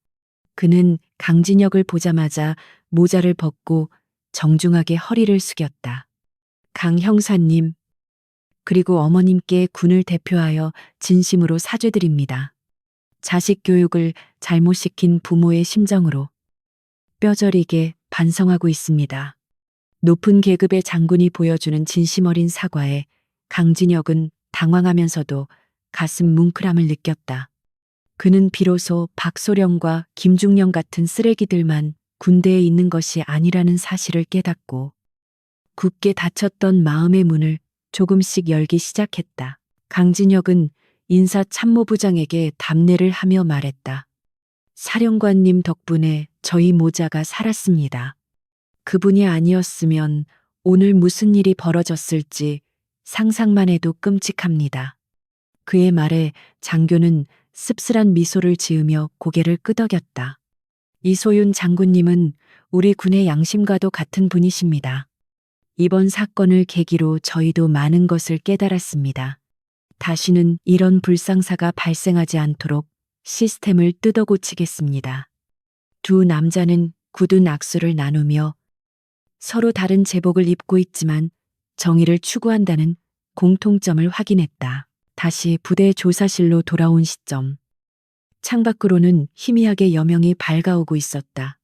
그는 강진혁을 보자마자 모자를 벗고 정중하게 허리를 숙였다. 강 형사님, 그리고 어머님께 군을 대표하여 진심으로 사죄드립니다. 자식 교육을 잘못 시킨 부모의 심정으로 뼈저리게 반성하고 있습니다. 높은 계급의 장군이 보여주는 진심 어린 사과에 강진혁은 당황하면서도 가슴 뭉클함을 느꼈다. 그는 비로소 박소령과 김중령 같은 쓰레기들만 군대에 있는 것이 아니라는 사실을 깨닫고 굳게 닫혔던 마음의 문을 조금씩 열기 시작했다. 강진혁은 인사참모부장에게 답례를 하며 말했다. 사령관님 덕분에 저희 모자가 살았습니다. 그분이 아니었으면 오늘 무슨 일이 벌어졌을지 상상만 해도 끔찍합니다. 그의 말에 장교는 씁쓸한 미소를 지으며 고개를 끄덕였다. 이소윤 장군님은 우리 군의 양심과도 같은 분이십니다. 이번 사건을 계기로 저희도 많은 것을 깨달았습니다. 다시는 이런 불상사가 발생하지 않도록 시스템을 뜯어고치겠습니다. 두 남자는 굳은 악수를 나누며 서로 다른 제복을 입고 있지만 정의를 추구한다는 공통점을 확인했다. 다시 부대 조사실로 돌아온 시점. 창밖으로는 희미하게 여명이 밝아오고 있었다.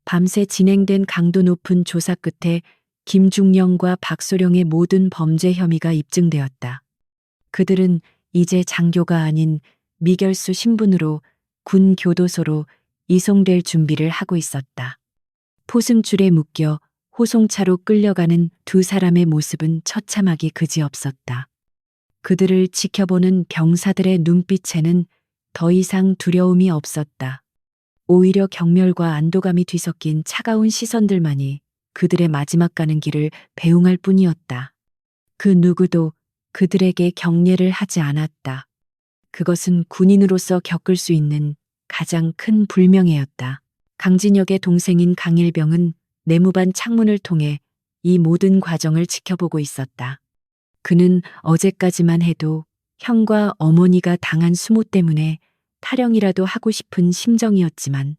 밤새 진행된 강도 높은 조사 끝에 김중령과 박소령의 모든 범죄 혐의가 입증되었다. 그들은 이제 장교가 아닌 미결수 신분으로 군 교도소로 이송될 준비를 하고 있었다. 포승줄에 묶여 호송차로 끌려가는 두 사람의 모습은 처참하기 그지없었다. 그들을 지켜보는 병사들의 눈빛에는 더 이상 두려움이 없었다. 오히려 경멸과 안도감이 뒤섞인 차가운 시선들만이 그들의 마지막 가는 길을 배웅할 뿐이었다. 그 누구도 그들에게 경례를 하지 않았다. 그것은 군인으로서 겪을 수 있는 가장 큰 불명예였다. 강진혁의 동생인 강일병은 내무반 창문을 통해 이 모든 과정을 지켜보고 있었다. 그는 어제까지만 해도 형과 어머니가 당한 수모 때문에 타령이라도 하고 싶은 심정이었지만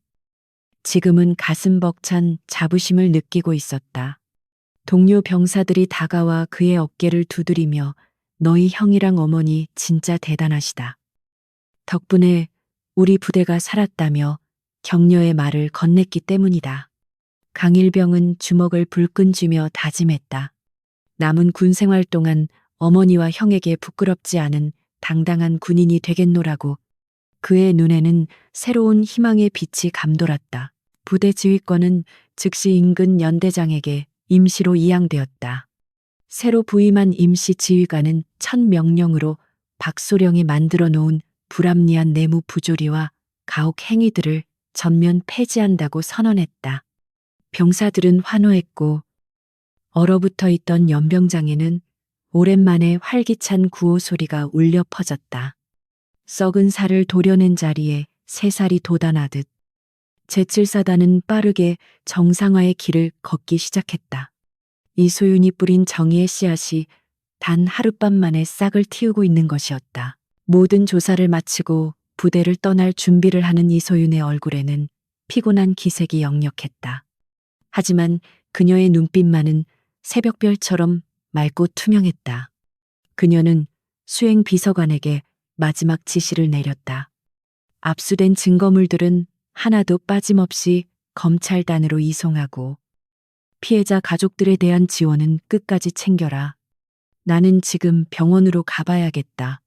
지금은 가슴 벅찬 자부심을 느끼고 있었다. 동료 병사들이 다가와 그의 어깨를 두드리며 너희 형이랑 어머니 진짜 대단하시다. 덕분에 우리 부대가 살았다며 격려의 말을 건넸기 때문이다. 강일병은 주먹을 불끈 쥐며 다짐했다. 남은 군 생활 동안 어머니와 형에게 부끄럽지 않은 당당한 군인이 되겠노라고. 그의 눈에는 새로운 희망의 빛이 감돌았다. 부대 지휘권은 즉시 인근 연대장에게 임시로 이양되었다. 새로 부임한 임시 지휘관은 첫 명령으로 박소령이 만들어 놓은 불합리한 내무 부조리와 가혹 행위들을 전면 폐지한다고 선언했다. 병사들은 환호했고 얼어붙어 있던 연병장에는 오랜만에 활기찬 구호 소리가 울려 퍼졌다. 썩은 살을 도려낸 자리에 새살이 돋아나듯 제7사단은 빠르게 정상화의 길을 걷기 시작했다. 이소윤이 뿌린 정의의 씨앗이 단 하룻밤 만에 싹을 틔우고 있는 것이었다. 모든 조사를 마치고 부대를 떠날 준비를 하는 이소윤의 얼굴에는 피곤한 기색이 역력했다. 하지만 그녀의 눈빛만은 새벽별처럼 맑고 투명했다. 그녀는 수행 비서관에게 마지막 지시를 내렸다. 압수된 증거물들은 하나도 빠짐없이 검찰단으로 이송하고 피해자 가족들에 대한 지원은 끝까지 챙겨라. 나는 지금 병원으로 가봐야겠다.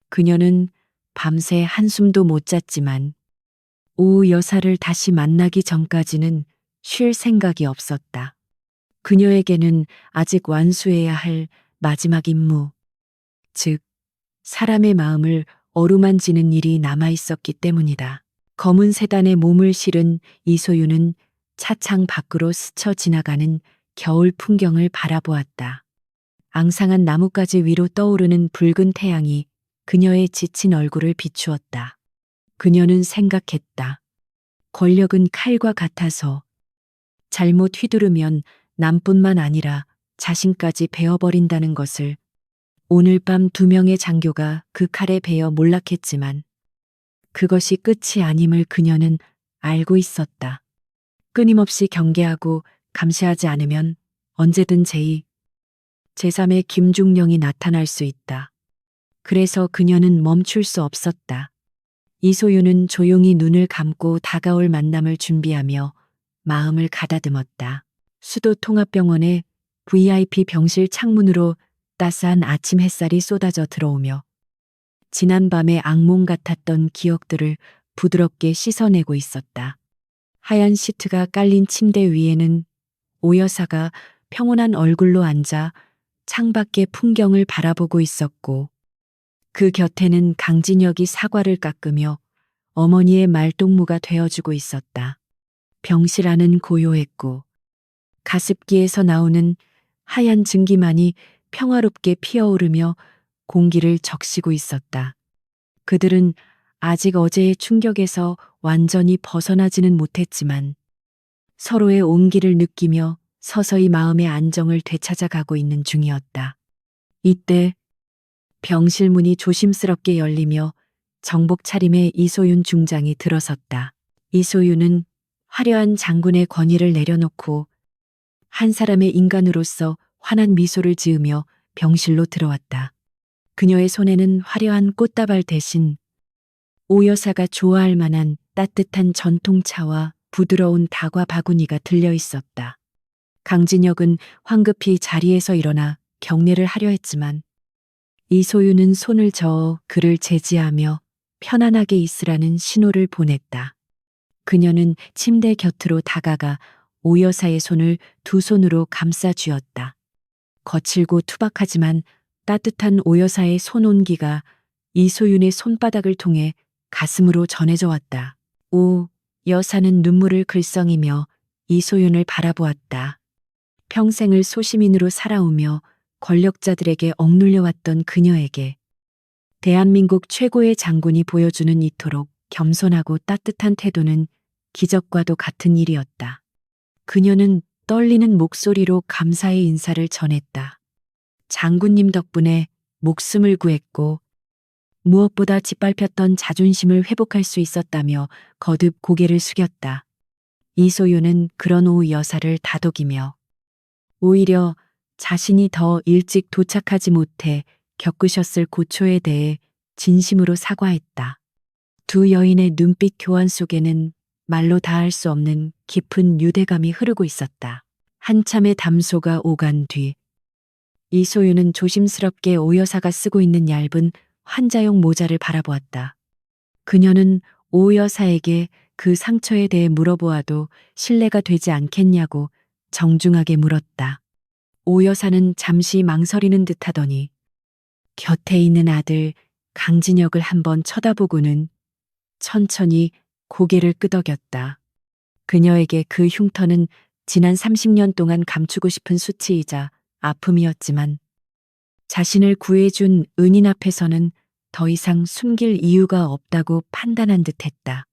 그녀는 밤새 한숨도 못 잤지만 오후 여사를 다시 만나기 전까지는 쉴 생각이 없었다. 그녀에게는 아직 완수해야 할 마지막 임무, 즉 사람의 마음을 어루만지는 일이 남아 있었기 때문이다. 검은 세단에 몸을 실은 이소윤은 차창 밖으로 스쳐 지나가는 겨울 풍경을 바라보았다. 앙상한 나뭇가지 위로 떠오르는 붉은 태양이 그녀의 지친 얼굴을 비추었다. 그녀는 생각했다. 권력은 칼과 같아서 잘못 휘두르면 남뿐만 아니라 자신까지 베어버린다는 것을 오늘 밤 2명의 장교가 그 칼에 베어 몰락했지만 그것이 끝이 아님을 그녀는 알고 있었다. 끊임없이 경계하고 감시하지 않으면 언제든 제3의 김중령이 나타날 수 있다. 그래서 그녀는 멈출 수 없었다. 이소윤은 조용히 눈을 감고 다가올 만남을 준비하며 마음을 가다듬었다. 수도 통합병원의 VIP 병실 창문으로 따스한 아침 햇살이 쏟아져 들어오며 지난밤의 악몽 같았던 기억들을 부드럽게 씻어내고 있었다. 하얀 시트가 깔린 침대 위에는 오 여사가 평온한 얼굴로 앉아 창밖의 풍경을 바라보고 있었고 그 곁에는 강진혁이 사과를 깎으며 어머니의 말동무가 되어주고 있었다. 병실 안은 고요했고 가습기에서 나오는 하얀 증기만이 평화롭게 피어오르며 공기를 적시고 있었다. 그들은 아직 어제의 충격에서 완전히 벗어나지는 못했지만 서로의 온기를 느끼며 서서히 마음의 안정을 되찾아가고 있는 중이었다. 이때 병실 문이 조심스럽게 열리며 정복 차림의 이소윤 중장이 들어섰다. 이소윤은 화려한 장군의 권위를 내려놓고 한 사람의 인간으로서 환한 미소를 지으며 병실로 들어왔다. 그녀의 손에는 화려한 꽃다발 대신 오 여사가 좋아할 만한 따뜻한 전통차와 부드러운 다과 바구니가 들려 있었다. 강진혁은 황급히 자리에서 일어나 경례를 하려 했지만 이소윤은 손을 저어 그를 제지하며 편안하게 있으라는 신호를 보냈다. 그녀는 침대 곁으로 다가가 오 여사의 손을 두 손으로 감싸 쥐었다. 거칠고 투박하지만 따뜻한 오 여사의 손 온기가 이소윤의 손바닥을 통해 가슴으로 전해져 왔다. 오 여사는 눈물을 글썽이며 이소윤을 바라보았다. 평생을 소시민으로 살아오며 권력자들에게 억눌려왔던 그녀에게 대한민국 최고의 장군이 보여주는 이토록 겸손하고 따뜻한 태도는 기적과도 같은 일이었다. 그녀는 떨리는 목소리로 감사의 인사를 전했다. 장군님 덕분에 목숨을 구했고 무엇보다 짓밟혔던 자존심을 회복할 수 있었다며 거듭 고개를 숙였다. 이소윤은 그런 오 여사를 다독이며 오히려 자신이 더 일찍 도착하지 못해 겪으셨을 고초에 대해 진심으로 사과했다. 두 여인의 눈빛 교환 속에는 말로 다할 수 없는 깊은 유대감이 흐르고 있었다. 한참의 담소가 오간 뒤 이소윤은 조심스럽게 오 여사가 쓰고 있는 얇은 환자용 모자를 바라보았다. 그녀는 오 여사에게 그 상처에 대해 물어보아도 신뢰가 되지 않겠냐고 정중하게 물었다. 오 여사는 잠시 망설이는 듯하더니 곁에 있는 아들 강진혁을 한번 쳐다보고는 천천히 고개를 끄덕였다. 그녀에게 그 흉터는 지난 30년 동안 감추고 싶은 수치이자 아픔이었지만 자신을 구해준 은인 앞에서는 더 이상 숨길 이유가 없다고 판단한 듯 했다.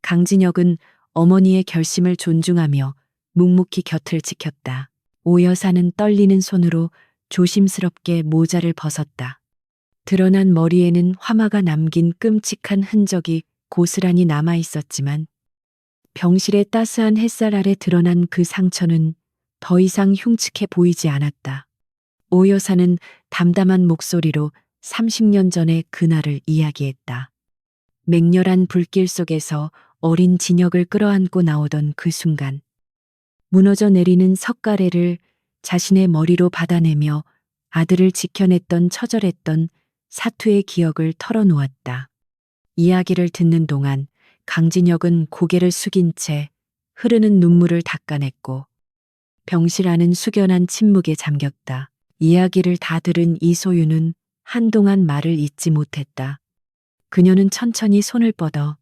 강진혁은 어머니의 결심을 존중하며 묵묵히 곁을 지켰다. 오 여사는 떨리는 손으로 조심스럽게 모자를 벗었다. 드러난 머리에는 화마가 남긴 끔찍한 흔적이 고스란히 남아 있었지만 병실의 따스한 햇살 아래 드러난 그 상처는 더 이상 흉측해 보이지 않았다. 오 여사는 담담한 목소리로 30년 전의 그날을 이야기했다. 맹렬한 불길 속에서 어린 진혁을 끌어안고 나오던 그 순간, 무너져 내리는 석가래를 자신의 머리로 받아내며 아들을 지켜냈던 처절했던 사투의 기억을 털어놓았다. 이야기를 듣는 동안 강진혁은 고개를 숙인 채 흐르는 눈물을 닦아냈고 병실 안은 숙연한 침묵에 잠겼다. 이야기를 다 들은 이소윤은 한동안 말을 잇지 못했다. 그녀는 천천히 손을 뻗어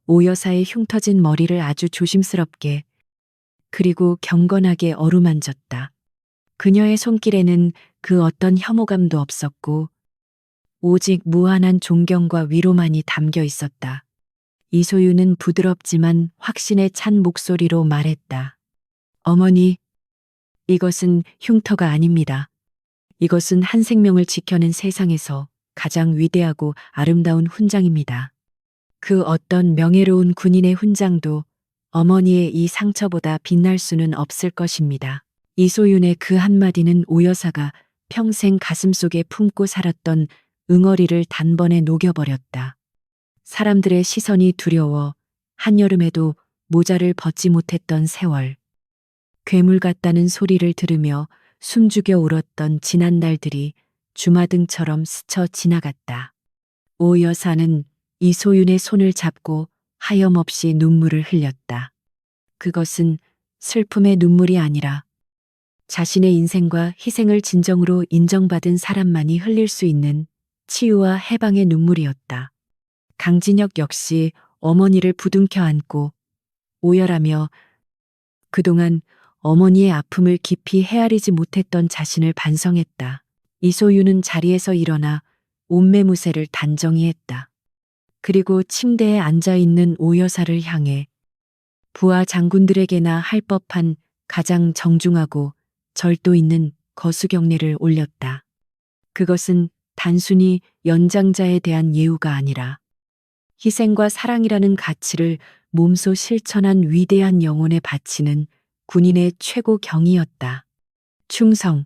오 여사의 흉터진 머리를 아주 조심스럽게 그리고 경건하게 어루만졌다. 그녀의 손길에는 그 어떤 혐오감도 없었고 오직 무한한 존경과 위로만이 담겨 있었다. 이소윤은 부드럽지만 확신에 찬 목소리로 말했다. 어머니, 이것은 흉터가 아닙니다. 이것은 한 생명을 지켜낸 세상에서 가장 위대하고 아름다운 훈장입니다. 그 어떤 명예로운 군인의 훈장도 어머니의 이 상처보다 빛날 수는 없을 것입니다. 이소윤의 그 한마디는 오 여사가 평생 가슴속에 품고 살았던 응어리를 단번에 녹여버렸다. 사람들의 시선이 두려워 한여름에도 모자를 벗지 못했던 세월. 괴물 같다는 소리를 들으며 숨죽여 울었던 지난 날들이 주마등처럼 스쳐 지나갔다. 오 여사는 이소윤의 손을 잡고 하염없이 눈물을 흘렸다. 그것은 슬픔의 눈물이 아니라 자신의 인생과 희생을 진정으로 인정받은 사람만이 흘릴 수 있는 치유와 해방의 눈물이었다. 강진혁 역시 어머니를 부둥켜 안고 오열하며 그동안 어머니의 아픔을 깊이 헤아리지 못했던 자신을 반성했다. 이소윤은 자리에서 일어나 옷매무새를 단정히 했다. 그리고 침대에 앉아있는 오 여사를 향해 부하 장군들에게나 할 법한 가장 정중하고 절도 있는 거수경례를 올렸다. 그것은 단순히 연장자에 대한 예우가 아니라 희생과 사랑이라는 가치를 몸소 실천한 위대한 영혼에 바치는 군인의 최고 경이었다. 충성.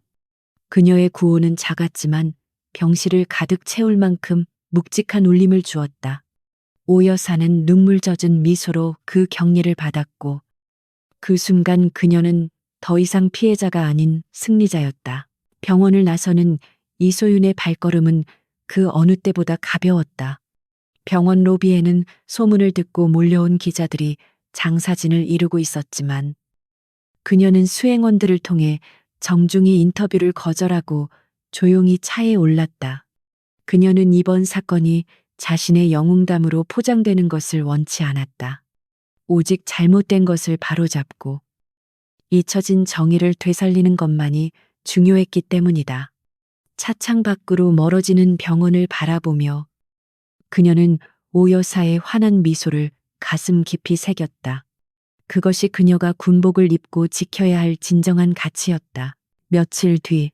그녀의 구호는 작았지만 병실을 가득 채울 만큼 묵직한 울림을 주었다. 오 여사는 눈물 젖은 미소로 그 경례를 받았고 그 순간 그녀는 더 이상 피해자가 아닌 승리자였다. 병원을 나서는 이소윤의 발걸음은 그 어느 때보다 가벼웠다. 병원 로비에는 소문을 듣고 몰려온 기자들이 장사진을 이루고 있었지만 그녀는 수행원들을 통해 정중히 인터뷰를 거절하고 조용히 차에 올랐다. 그녀는 이번 사건이 자신의 영웅담으로 포장되는 것을 원치 않았다. 오직 잘못된 것을 바로잡고 잊혀진 정의를 되살리는 것만이 중요했기 때문이다. 차창 밖으로 멀어지는 병원을 바라보며 그녀는 오 여사의 환한 미소를 가슴 깊이 새겼다. 그것이 그녀가 군복을 입고 지켜야 할 진정한 가치였다. 며칠 뒤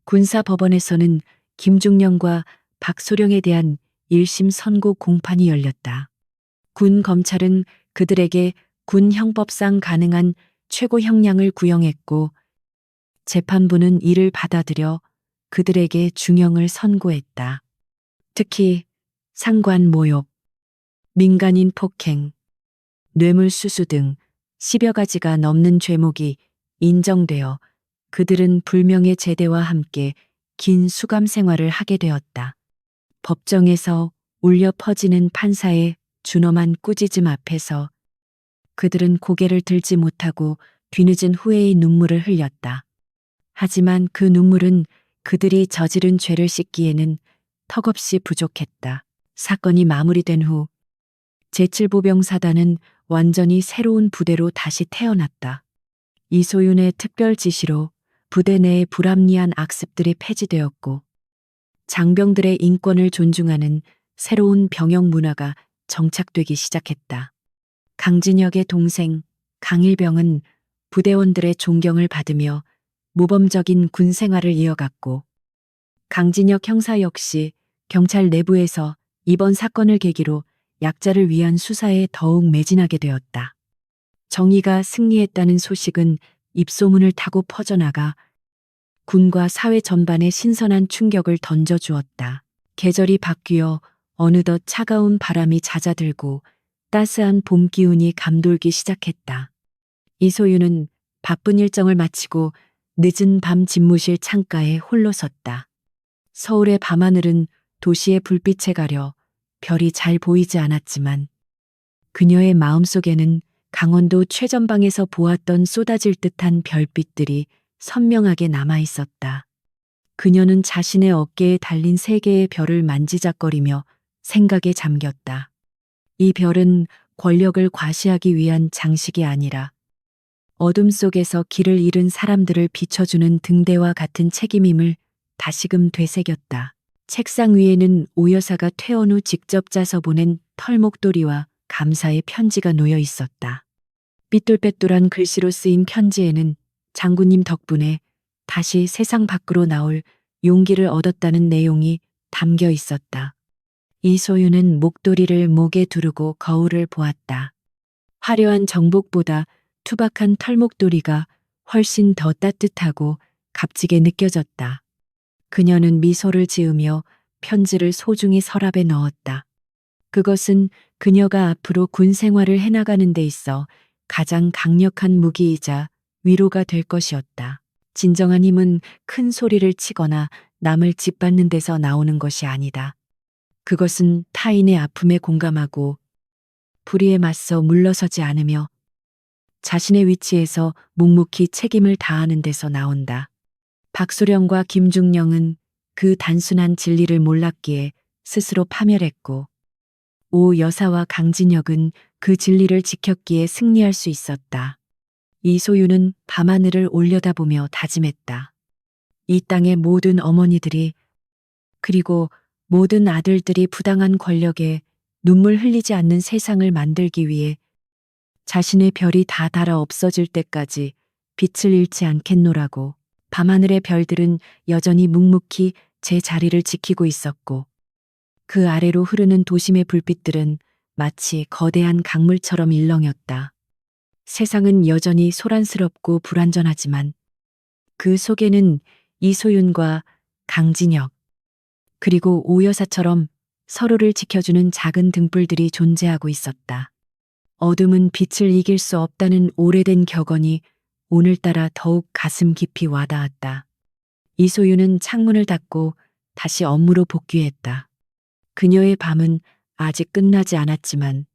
군사법원에서는 김중령과 박소령에 대한 1심 선고 공판이 열렸다. 군 검찰은 그들에게 군 형법상 가능한 최고 형량을 구형했고 재판부는 이를 받아들여 그들에게 중형을 선고했다. 특히 상관 모욕, 민간인 폭행, 뇌물수수 등 10여 가지가 넘는 죄목이 인정되어 그들은 불명예 제대와 함께 긴 수감 생활을 하게 되었다. 법정에서 울려 퍼지는 판사의 준엄한 꾸짖음 앞에서 그들은 고개를 들지 못하고 뒤늦은 후회의 눈물을 흘렸다. 하지만 그 눈물은 그들이 저지른 죄를 씻기에는 턱없이 부족했다. 사건이 마무리된 후 제7보병사단은 완전히 새로운 부대로 다시 태어났다. 이소윤의 특별 지시로 부대 내의 불합리한 악습들이 폐지되었고 장병들의 인권을 존중하는 새로운 병영 문화가 정착되기 시작했다. 강진혁의 동생 강일병은 부대원들의 존경을 받으며 모범적인 군 생활을 이어갔고 강진혁 형사 역시 경찰 내부에서 이번 사건을 계기로 약자를 위한 수사에 더욱 매진하게 되었다. 정의가 승리했다는 소식은 입소문을 타고 퍼져나가 군과 사회 전반에 신선한 충격을 던져주었다. 계절이 바뀌어 어느덧 차가운 바람이 잦아들고 따스한 봄 기운이 감돌기 시작했다. 이소윤은 바쁜 일정을 마치고 늦은 밤 집무실 창가에 홀로 섰다. 서울의 밤하늘은 도시의 불빛에 가려 별이 잘 보이지 않았지만 그녀의 마음속에는 강원도 최전방에서 보았던 쏟아질 듯한 별빛들이 선명하게 남아 있었다. 그녀는 자신의 어깨에 달린 세 개의 별을 만지작거리며 생각에 잠겼다. 이 별은 권력을 과시하기 위한 장식이 아니라 어둠 속에서 길을 잃은 사람들을 비춰주는 등대와 같은 책임임을 다시금 되새겼다. 책상 위에는 오 여사가 퇴원 후 직접 짜서 보낸 털목도리와 감사의 편지가 놓여 있었다. 삐뚤빼뚤한 글씨로 쓰인 편지에는 장군님 덕분에 다시 세상 밖으로 나올 용기를 얻었다는 내용이 담겨 있었다. 이소윤은 목도리를 목에 두르고 거울을 보았다. 화려한 정복보다 투박한 털목도리가 훨씬 더 따뜻하고 값지게 느껴졌다. 그녀는 미소를 지으며 편지를 소중히 서랍에 넣었다. 그것은 그녀가 앞으로 군 생활을 해나가는 데 있어 가장 강력한 무기이자 위로가 될 것이었다. 진정한 힘은 큰 소리를 치거나 남을 짓밟는 데서 나오는 것이 아니다. 그것은 타인의 아픔에 공감하고 불의에 맞서 물러서지 않으며 자신의 위치에서 묵묵히 책임을 다하는 데서 나온다. 박소령과 김중령은 그 단순한 진리를 몰랐기에 스스로 파멸했고 오 여사와 강진혁은 그 진리를 지켰기에 승리할 수 있었다. 이소윤은 밤하늘을 올려다보며 다짐했다. 이 땅의 모든 어머니들이 그리고 모든 아들들이 부당한 권력에 눈물 흘리지 않는 세상을 만들기 위해 자신의 별이 다 닳아 없어질 때까지 빛을 잃지 않겠노라고. 밤하늘의 별들은 여전히 묵묵히 제 자리를 지키고 있었고 그 아래로 흐르는 도심의 불빛들은 마치 거대한 강물처럼 일렁였다. 세상은 여전히 소란스럽고 불완전하지만 그 속에는 이소윤과 강진혁 그리고 오 여사처럼 서로를 지켜주는 작은 등불들이 존재하고 있었다. 어둠은 빛을 이길 수 없다는 오래된 격언이 오늘따라 더욱 가슴 깊이 와닿았다. 이소윤은 창문을 닫고 다시 업무로 복귀했다. 그녀의 밤은 아직 끝나지 않았지만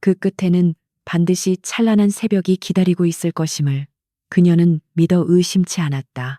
그 끝에는 반드시 찬란한 새벽이 기다리고 있을 것임을 그녀는 믿어 의심치 않았다.